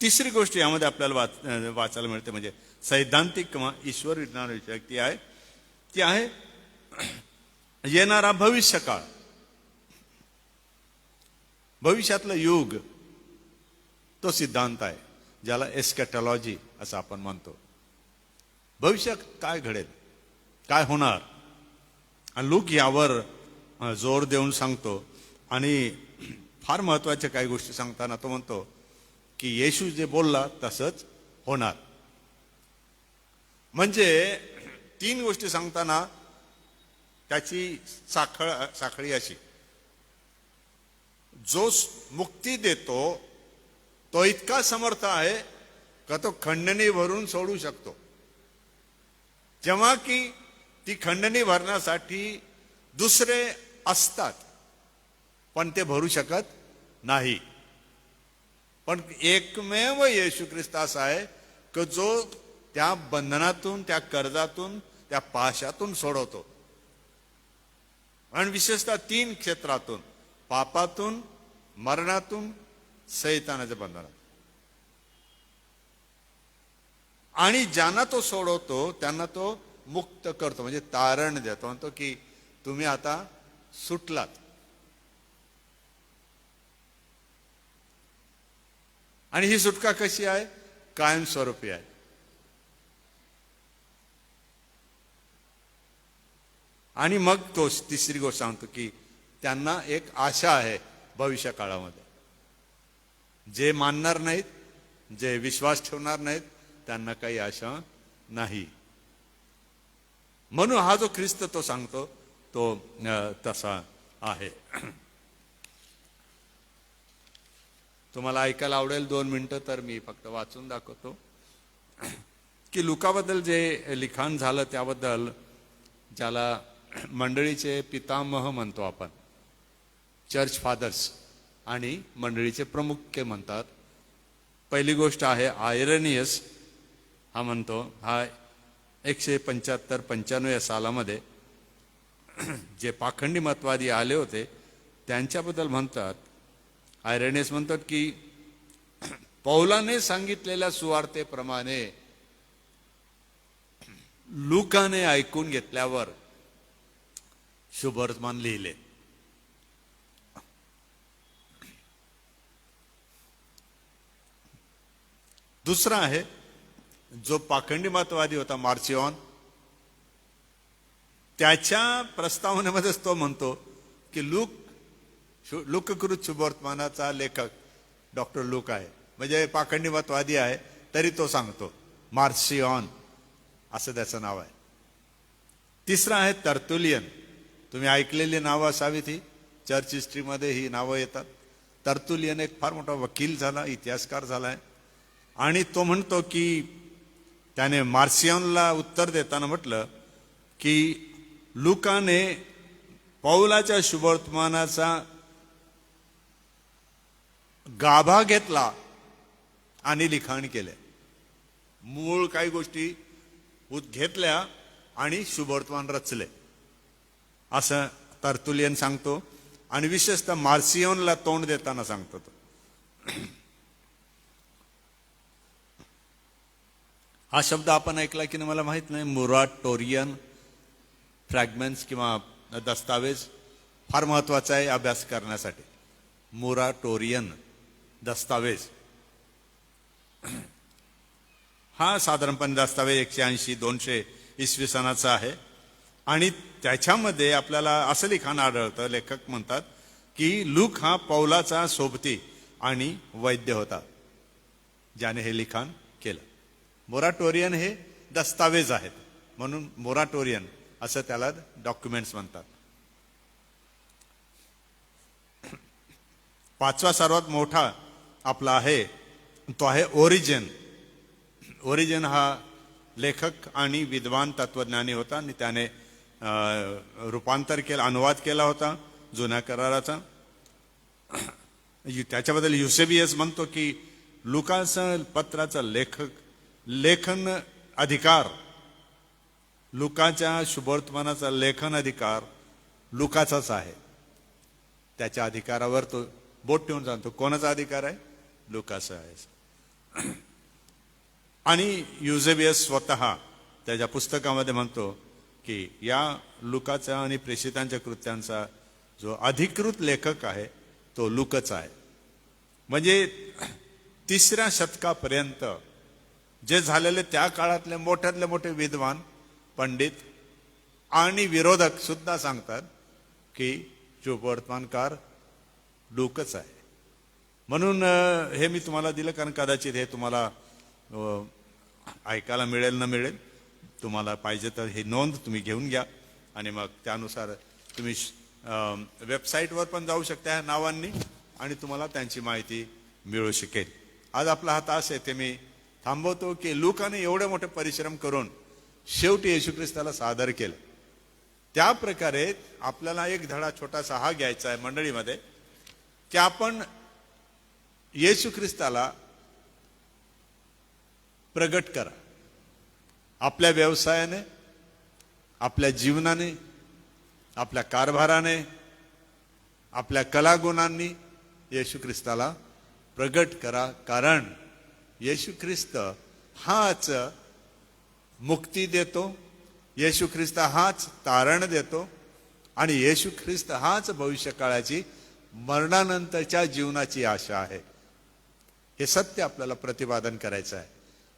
तिसरी गोष्ट यामध्ये आपल्याला वाचायला मिळते, म्हणजे सैद्धांतिक किंवा ईश्वर विज्ञान विषयक ती आहे येणारा भविष्यकाळ, भविष्यातलं युग. तो सिद्धांत आहे ज्याला एस्कॅटॉलॉजी असं आपण म्हणतो. भविष्यात काय घडेल, काय होणार, आणि लूक यावर जोर देऊन सांगतो. आणि फार महत्वाच्या काही गोष्टी सांगताना तो म्हणतो की येशू जे बोलला तसंच होणार. म्हणजे तीन गोष्टी सांगताना त्याची साखळी अशी, जो मुक्ती देतो तो इतका समर्थ आहे का तो खंडणी भरून सोडू शकतो, जेव्हा की ती खंडणी भरण्यासाठी दुसरे असतात पण ते भरू शकत नाही. पण एकमेव येशू ख्रिस्त असा आहे की जो त्या बंधनातून, त्या कर्जातून, त्या पाशातून सोडवतो. आणि विशेषतः तीन क्षेत्रातून, पापातून, मरणातून, शैतानाच्या बंधनात. आणि ज्यांना तो सोडवतो त्यांना तो मुक्त करतो, म्हणजे तारण देतो. म्हणतो की तुम्ही आता सुटलात. आणि ही सुटका कशी आहे? कायमस्वरूपी आहे. आणि मग तो तिसरी गोष्ट सांगतो की त्यांना एक आशा आहे भविष्य काळामध्ये. जे मानणार नाहीत, जे विश्वास ठेवणार नाहीत, त्यांना काही आशा नाही. म्हणून हा जो ख्रिस्त तो सांगतो तो तसा आहे. तुम्हाला ऐकायला आवडेल 2 मिनिटं, तर मी फक्त वाचून दाखवतो की लुकाबद्दल जे लिखाण झालं त्याबद्दल, ज्याला मंडळीचे पितामह म्हणतो आपण, चर्च फादर्स आणि मंडळीचे प्रमुख म्हणतात. पहिली गोष्ट आहे आयरेनियस. हा म्हणतो, हा 175-95 या सालामध्ये जे पाखंडी मतवादी आले होते त्यांच्याबद्दल म्हणतात. आयरेनियस म्हणतात की पौलाने सांगितलेल्या सुवार्तेप्रमाणे लुकाने ऐकून घेतल्यावर शुभवर्तमान लिहिले. दुसरा आहे जो पाखंडी मतवादी होता मार्सिओन, त्याच्या प्रस्तावनेमध्येच तो म्हणतो की लूककृत शुभवर्तमानाचा लेखक डॉक्टर लूक आहे. म्हणजे पाखंडी मतवादी आहे तरी तो सांगतो. मार्सिओन असं त्याचं नाव आहे. तिसरा आहे तर्तुलियन. तुम्ही ऐकलेली नावं असावी ती. चर्च हिस्ट्रीमध्ये ही नावं येतात. तर्तुलियन एक फार मोठा वकील झाला, इतिहासकार झालाय, आणि तो म्हणतो की त्याने मार्सियनला उत्तर देताना म्हटलं की लुकाने पौलाच्या शुभवर्तमानाचा गाभा घेतला आणि लिखाण केले. मूळ काही गोष्टी घेतल्या आणि शुभवर्तमान रचले असं तर्तुलियन सांगतो. आणि विशेषतः मार्सियनला तोंड देताना सांगतो तो. हा शब्द आपण ऐकला की नाही मला माहित नाही. मोराटोरियन फ्रॅगमेंट्स किंवा दस्तावेज फार महत्वाचा आहे अभ्यास करण्यासाठी. मोराटोरियन दस्तावेज हा साधारणपणे दस्तावेज 180-200 इसवी सनाचा आहे. आणि त्याच्यामध्ये आपल्याला असं लिखाण आढळतं, लेखक म्हणतात की लूक हा पौलाचा सोबती आणि वैद्य होता ज्याने हे लिखाण केलं. मोराटोरियन हे दस्तावेज आहेत म्हणून मोराटोरियन असं त्याला डॉक्युमेंट्स म्हणतात. पाचवा सर्वात मोठा आपला आहे तो आहे ओरिजिन. ओरिजिन हा लेखक आणि विद्वान तत्वज्ञानी होता आणि त्याने रूपांतर केलं, अनुवाद केला होता जुन्या कराराचा. त्याच्याबद्दल युसेबियस म्हणतो की लुकाचं पत्राचा लेखन अधिकार, लुकाच्या शुभवर्तमानाचा लेखन अधिकार लुकाचाच आहे. त्याच्या अधिकारावर तो बोट ठेवून सांगतो कोणाचा अधिकार आहे, लुकाचा आहे. आणि युसेबियस स्वतः त्याच्या पुस्तकामध्ये म्हणतो की या लुकाचा आणि प्रेषितांच्या कृत्यांचा जो अधिकृत लेखक आहे तो लुकच आहे. म्हणजे 3ऱ्या शतकापर्यंत जे झालेले त्या काळातले मोठ्यातले मोठे विद्वान, पंडित आणि विरोधक सुद्धा सांगतात की शुभवर्तमानकार लूकच आहे. म्हणून हे मी तुम्हाला दिलं कारण कदाचित हे तुम्हाला ऐकायला मिळेल न मिळेल. तुम्हाला पाहिजे तर हे नोंद तुम्ही घेऊन घ्या आणि मग त्यानुसार तुम्ही वेबसाईटवर पण जाऊ शकता ह्या नावांनी आणि तुम्हाला त्यांची माहिती मिळू शकेल. आज आपला हा तास आहे ते मी थांबवतो की लूकाने एवढे मोठे परिश्रम करून शेवटी येशू ख्रिस्ताला सादर केलं. त्या प्रकारे आपल्याला एक धडा छोटासा हा घ्यायचा आहे मंडळीमध्ये की आपण येशू ख्रिस्ताला प्रगट करा. आपल्या व्यवसायाने, आपल्या जीवनाने, आपल्या कारभाराने, आपल्या कलागुणांनी येशू ख्रिस्ताला प्रगट करा. कारण येशू ख्रिस्त हाच मुक्ती देतो, येशू ख्रिस्त हाच तारण देतो आणि येशू ख्रिस्त हाच भविष्यकाळाची मरणानंतरच्या जीवनाची आशा आहे. हे सत्य आपल्याला प्रतिपादन करायचं आहे.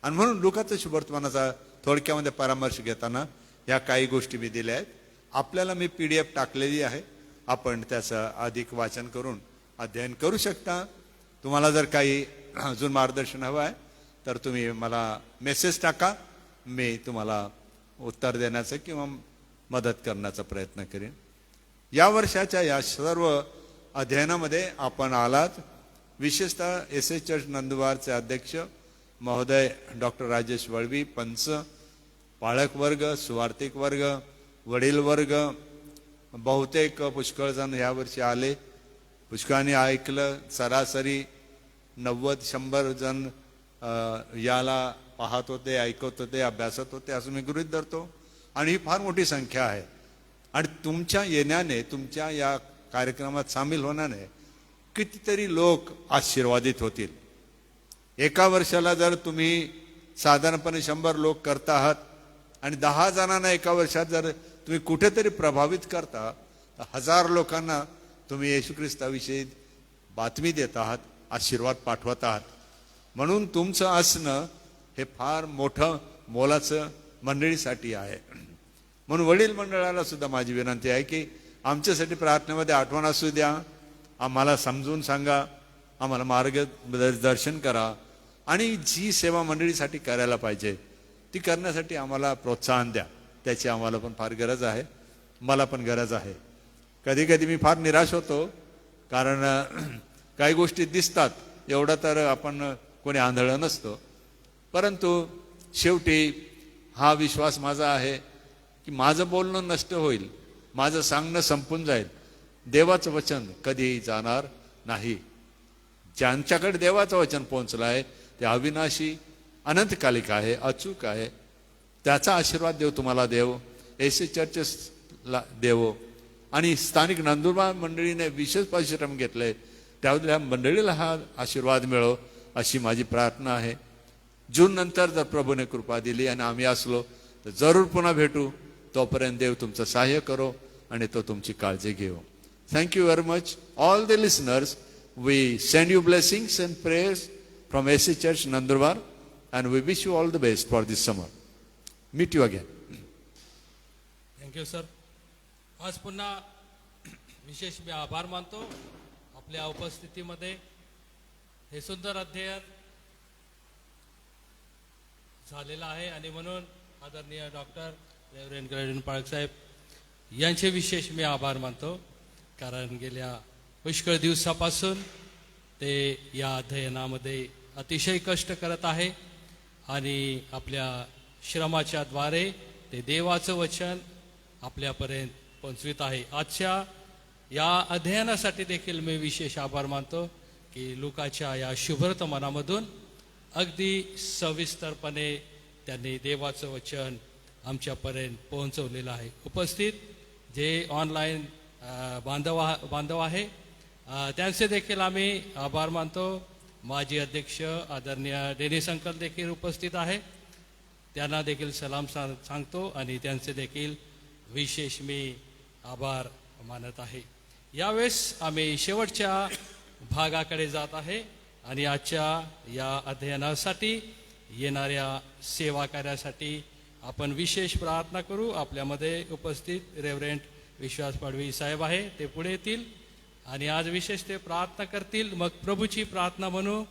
आणि म्हणून लुकाच्या शुभवर्तमानाचा थोडक्यामध्ये परामर्श घेताना या काही गोष्टी मी दिल्या आहेत. आपल्याला मी PDF टाकलेली आहे, आपण त्याचं अधिक वाचन करून अध्ययन करू शकता. तुम्हाला जर काही अजून मार्गदर्शन हवं आहे तर तुम्ही मला मेसेज टाका, मी तुम्हाला उत्तर देण्याचं किंवा मदत करण्याचा प्रयत्न करेन. या वर्षाच्या या सर्व अध्ययनामध्ये आपण आलात. विशेषतः एसएच चर्च नंदुरबारचे अध्यक्ष महोदय डॉक्टर राजेश वळवी, पंच, पाळक वर्ग, सुवार्थिक वर्ग, वडील वर्ग, बहुतेक पुष्कळ जण यावर्षी आले, पुष्कळांनी ऐकलं. सरासरी 90-100 जण याला पाहत होते, ऐकत होते, अभ्यासत होते असं मी गृहीत धरतो. आणि ही फार मोठी संख्या आहे. आणि तुमच्या येण्याने, तुमच्या या कार्यक्रमात सामील होण्याने कितीतरी लोक आशीर्वादित होतील. एका वर्षाला जर तुम्ही साधारणपणे 100 लोक करता आहात आणि 10 जणांना एका वर्षात जर तुम्ही कुठेतरी प्रभावित करता तर 1000 लोकांना तुम्ही येशू ख्रिस्ताविषयी बातमी देत आहात, आशीर्वाद पाठवत आहात. म्हणून तुमचं असणं हे फार मोठं मोलाचं मंडळीसाठी आहे. म्हणून वडील मंडळाला सुद्धा माझी विनंती आहे की आमच्यासाठी प्रार्थनेमध्ये आठवण असू द्या, आम्हाला समजून सांगा, आम्हाला मार्गदर्शन करा आणि जी सेवा मंडळीसाठी करायला पाहिजे ती करण्यासाठी आम्हाला प्रोत्साहन द्या. त्याची आम्हाला पण फार गरज आहे, मला पण गरज आहे. कधी कधी मी फार निराश होतो, कारण काही गोष्टी दिसतात, एवढं तर आपण कोणी आंधळं नसतो. परंतु शेवटी हा विश्वास माझा आहे की माझं बोलणं नष्ट होईल, माझं सांगणं संपून जाईल, देवाचं वचन कधीही जाणार नाही. ज्यांच्याकडे देवाचं वचन पोहोचलं आहे ते अविनाशी, अनंतकालिक आहे, अचूक आहे. त्याचा आशीर्वाद देव तुम्हाला देव, एसी चर्चेसला देवो. आणि स्थानिक नंदुरबार मंडळीने विशेष परिश्रम घेतले, त्यावेळेला मंडळीला हा आशीर्वाद मिळो अशी माझी प्रार्थना आहे. जून नंतर जर प्रभूने कृपा दिली आणि आम्ही असलो तर जरूर पुन्हा भेटू. तोपर्यंत देव तुमचं सहाय्य करो आणि तो तुमची काळजी घेऊ. Thank you very much all the listeners. We send you blessings and prayers from AC church Nandurbar and we wish you all the best for this summer. Meet you again. Thank you sir. आज पुन्हा विशेष मी आभार मानतो आपल्या उपस्थितीमध्ये. हे सुंदर अध्ययन झालेलं आहे आणि म्हणून आदरणीय डॉक्टर रेव्हरंड गडिन पाळक साहेब यांचे विशेष मी आभार मानतो, कारण गेल्या पुष्कळ दिवसापासून ते या अध्ययनामध्ये अतिशय कष्ट करत आहे आणि आपल्या श्रमाच्या द्वारे ते देवाचं वचन आपल्यापर्यंत पोहोचवित आहे. आजच्या या अध्ययनासाठी देखील मी विशेष आभार मानतो की लुकाच्या या शुभवर्तमानामधून अगदी सविस्तरपणे त्यांनी देवाचं वचन आमच्यापर्यंत पोहोचवलेलं आहे. उपस्थित जे ऑनलाईन बांधव आहे त्यांचे देखील आम्ही आभार मानतो. माजी अध्यक्ष आदरणीय डेनिस अंकल देखील उपस्थित आहे, त्यांना देखील सलाम सांगतो आणि त्यांचे देखील विशेष मी आभार मानत आहे. यावेळेस आम्ही शेवटच्या भागाकडे जात आहे आणि आजच्या या अध्ययनासाठी येणाऱ्या सेवा कार्यासाठी आपण विशेष प्रार्थना करू. आपल्यामध्ये उपस्थित रेव्हरंड विश्वास पाडवी साहेब आहे, ते पुढे येतील आणि आज विशेष ते प्रार्थना करतील. मग प्रभूची प्रार्थना म्हणू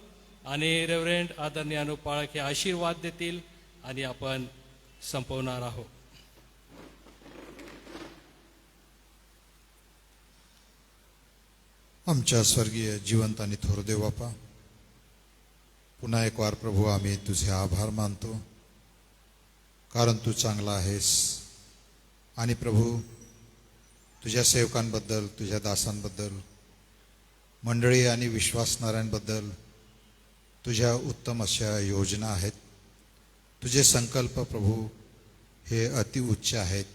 आणि रेव्हरंड आदरणीय अनुप पाळक हे आशीर्वाद देतील आणि आपण संपवणार आहोत. आमच्या स्वर्गीय जिवंत आणि थोर देव बापा, पुन्हा एक वार प्रभू आम्ही तुझे आभार मानतो, कारण तू चांगला आहेस. आणि प्रभू तुझ्या सेवकांबद्दल, तुझ्या दासांबद्दल, मंडळी आणि विश्वासणाऱ्यांबद्दल तुझ्या उत्तम अशा योजना आहेत. तुझे संकल्प प्रभू हे अतिउच्च आहेत.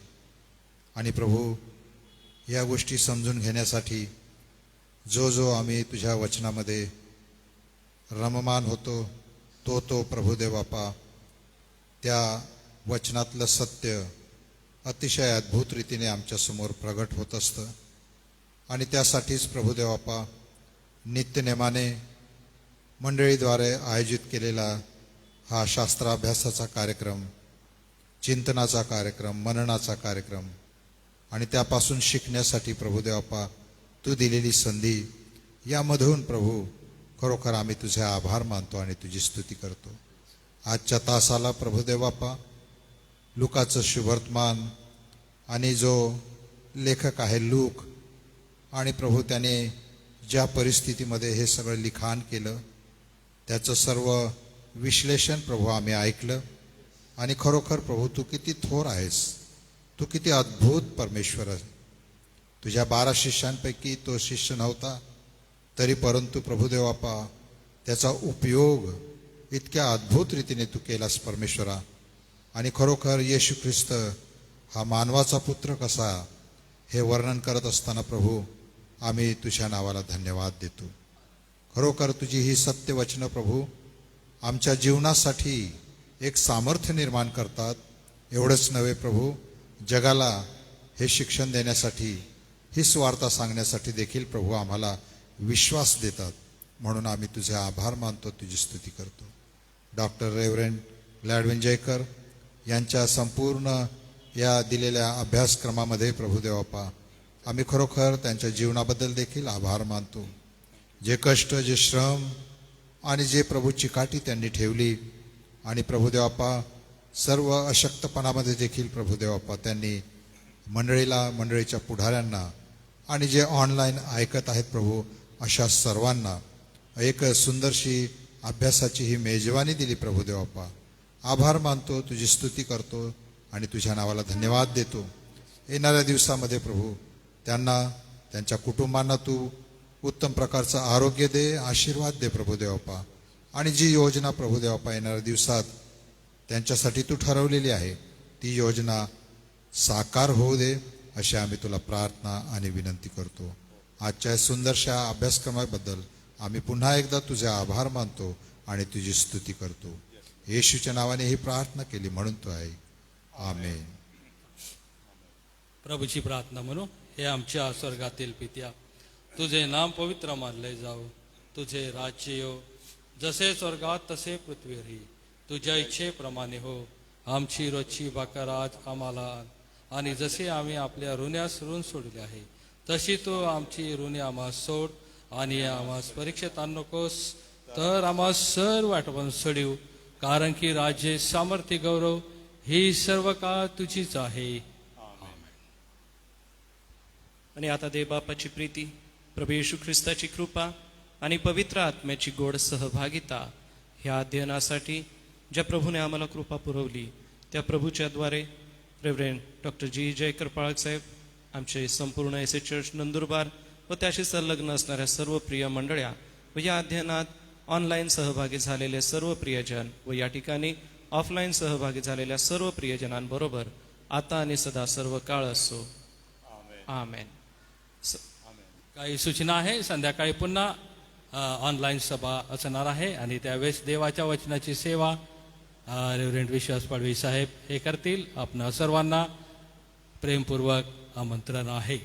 आणि प्रभू या गोष्टी समजून घेण्यासाठी जो आम्ही तुझ्या वचनामध्ये रममान होतो तो प्रभुदेव बापा, त्या वचनातलं सत्य अतिशय अद्भुत रीतीने आमच्यासमोर प्रगट होत असतं. आणि त्यासाठीच प्रभुदेव बापा नित्यनेमाने मंडळीद्वारे आयोजित केलेला हा शास्त्राभ्यासाचा कार्यक्रम, चिंतनाचा कार्यक्रम, मननाचा कार्यक्रम आणि त्यापासून शिकण्यासाठी प्रभुदेव बापा तू दिलेली संधी, यामधून प्रभू खरोखर आम्ही तुझे आभार मानतो आणि तुझी स्तुती करतो. आजच्या तासाला प्रभुदेव बापा लुकाचं शुभवर्तमान आणि जो लेखक आहे लूक, आणि प्रभू त्याने ज्या परिस्थितीमध्ये हे सगळं लिखाण केलं त्याचं सर्व विश्लेषण प्रभू आम्ही ऐकलं. आणि खरोखर प्रभू तू किती थोर आहेस, तू किती अद्भुत परमेश्वर आहे. तुझ्या 12 शिष्यांपैकी तो शिष्य नव्हता, तरी परंतु प्रभुदेव बापा त्याचा उपयोग इतक्या अद्भुत रीतीने तू केलास परमेश्वरा. आणि खरोखर येशू ख्रिस्त हा मानवाचा पुत्र कसा हे वर्णन करत असताना प्रभू आम्ही तुझ्या नावाला धन्यवाद देतो. खरोखर तुझी ही सत्य वचनं प्रभू आमच्या जीवनासाठी एक सामर्थ्य निर्माण करतात. एवढंच नव्हे प्रभू, जगाला हे शिक्षण देण्यासाठी, ही स्वार्था सांगण्यासाठी देखील प्रभू आम्हाला विश्वास देतात. म्हणून आम्ही तुझे आभार मानतो, तुझी स्तुती करतो. डॉक्टर रेव्हरंड ग्लॅडविन जयकर यांच्या संपूर्ण या दिलेल्या अभ्यासक्रमामध्ये प्रभुदेव बापा आम्ही खरोखर त्यांच्या जीवनाबद्दल देखील आभार मानतो. जे कष्ट, जे श्रम आणि जे प्रभू चिकाटी त्यांनी ठेवली, आणि प्रभुदेव बापा सर्व अशक्तपणामध्ये देखील प्रभुदेव बापा त्यांनी मंडळीला, मंडळीच्या पुढाऱ्यांना आणि जे ऑनलाईन ऐकत आहेत प्रभू, अशा सर्वांना एक सुंदरशी अभ्यासाची ही मेजवानी दिली प्रभू देवाप्पा. आभार मानतो, तुझी स्तुती करतो आणि तुझ्या नावाला धन्यवाद देतो. येणाऱ्या दिवसामध्ये प्रभू त्यांना, त्यांच्या कुटुंबांना तू उत्तम प्रकारचं आरोग्य दे, आशीर्वाद दे प्रभू देवाप्पा. आणि जी योजना प्रभू देवाप्पा येणाऱ्या दिवसात त्यांच्यासाठी तू ठरवलेली आहे, ती योजना साकार होऊ दे, अशी आम्ही तुला प्रार्थना आणि विनंती करतो. आजच्या सुंदरशा अभ्यासक्रमाबद्दल आम्ही पुन्हा एकदा तुझे आभार मानतो आणि तुझी स्तुती करतो. येशूच्या नावाने ही प्रार्थना केली म्हणून तो आहे, आमेन. प्रभूची प्रार्थना म्हणू. हे आमच्या स्वर्गातील पित्या, तुझे नाम पवित्र मानले जाओ, तुझे राज्य येऊ, जसे स्वर्गात तसे पृथ्वीवरही. तुझ्या इच्छेप्रमाणे हो. आमची रोजची भाकर आज आम्हाला आण, आणि जसे आम्ही आपल्या ऋण्यास ऋण सोडले आहे, तशी तू आमची ऋणे आम्हास सोड, आणि आम्हास परीक्षेत आणू नकोस, तर आम्हास सर्व वाटवून सोडीव. कारण की राज्य, सामर्थ्य, गौरव ही सर्व काळ तुझीच आहे. आणि आता देवबापाची प्रीती, प्रभू येशू ख्रिस्ताची कृपा आणि पवित्र आत्म्याची गोड सहभागिता ह्या अध्ययनासाठी ज्या प्रभूने आम्हाला कृपा पुरवली, त्या प्रभूच्याद्वारे रेव्हरेंड डॉक्टर जी जयकर पाळक साहेब, आमचे संपूर्ण एस चर्च नंदुरबार व त्याशी संलग्न असणाऱ्या सर्व प्रिय मंडळ्या व या अध्ययनात ऑनलाईन सहभागी झालेले सर्व प्रियजन व या ठिकाणी ऑफलाईन सहभागी झालेल्या सर्व प्रियजनांबरोबर आता आणि सदा सर्व काळ असो. आमेन. काही सूचना आहे. संध्याकाळी पुन्हा ऑनलाईन सभा असणार आहे आणि त्यावेळेस देवाच्या वचनाची सेवा रेव्हरंड विश्वास पाडवी साहेब हे करतील. आपण सर्वांना प्रेमपूर्वक आमंत्रण आहे.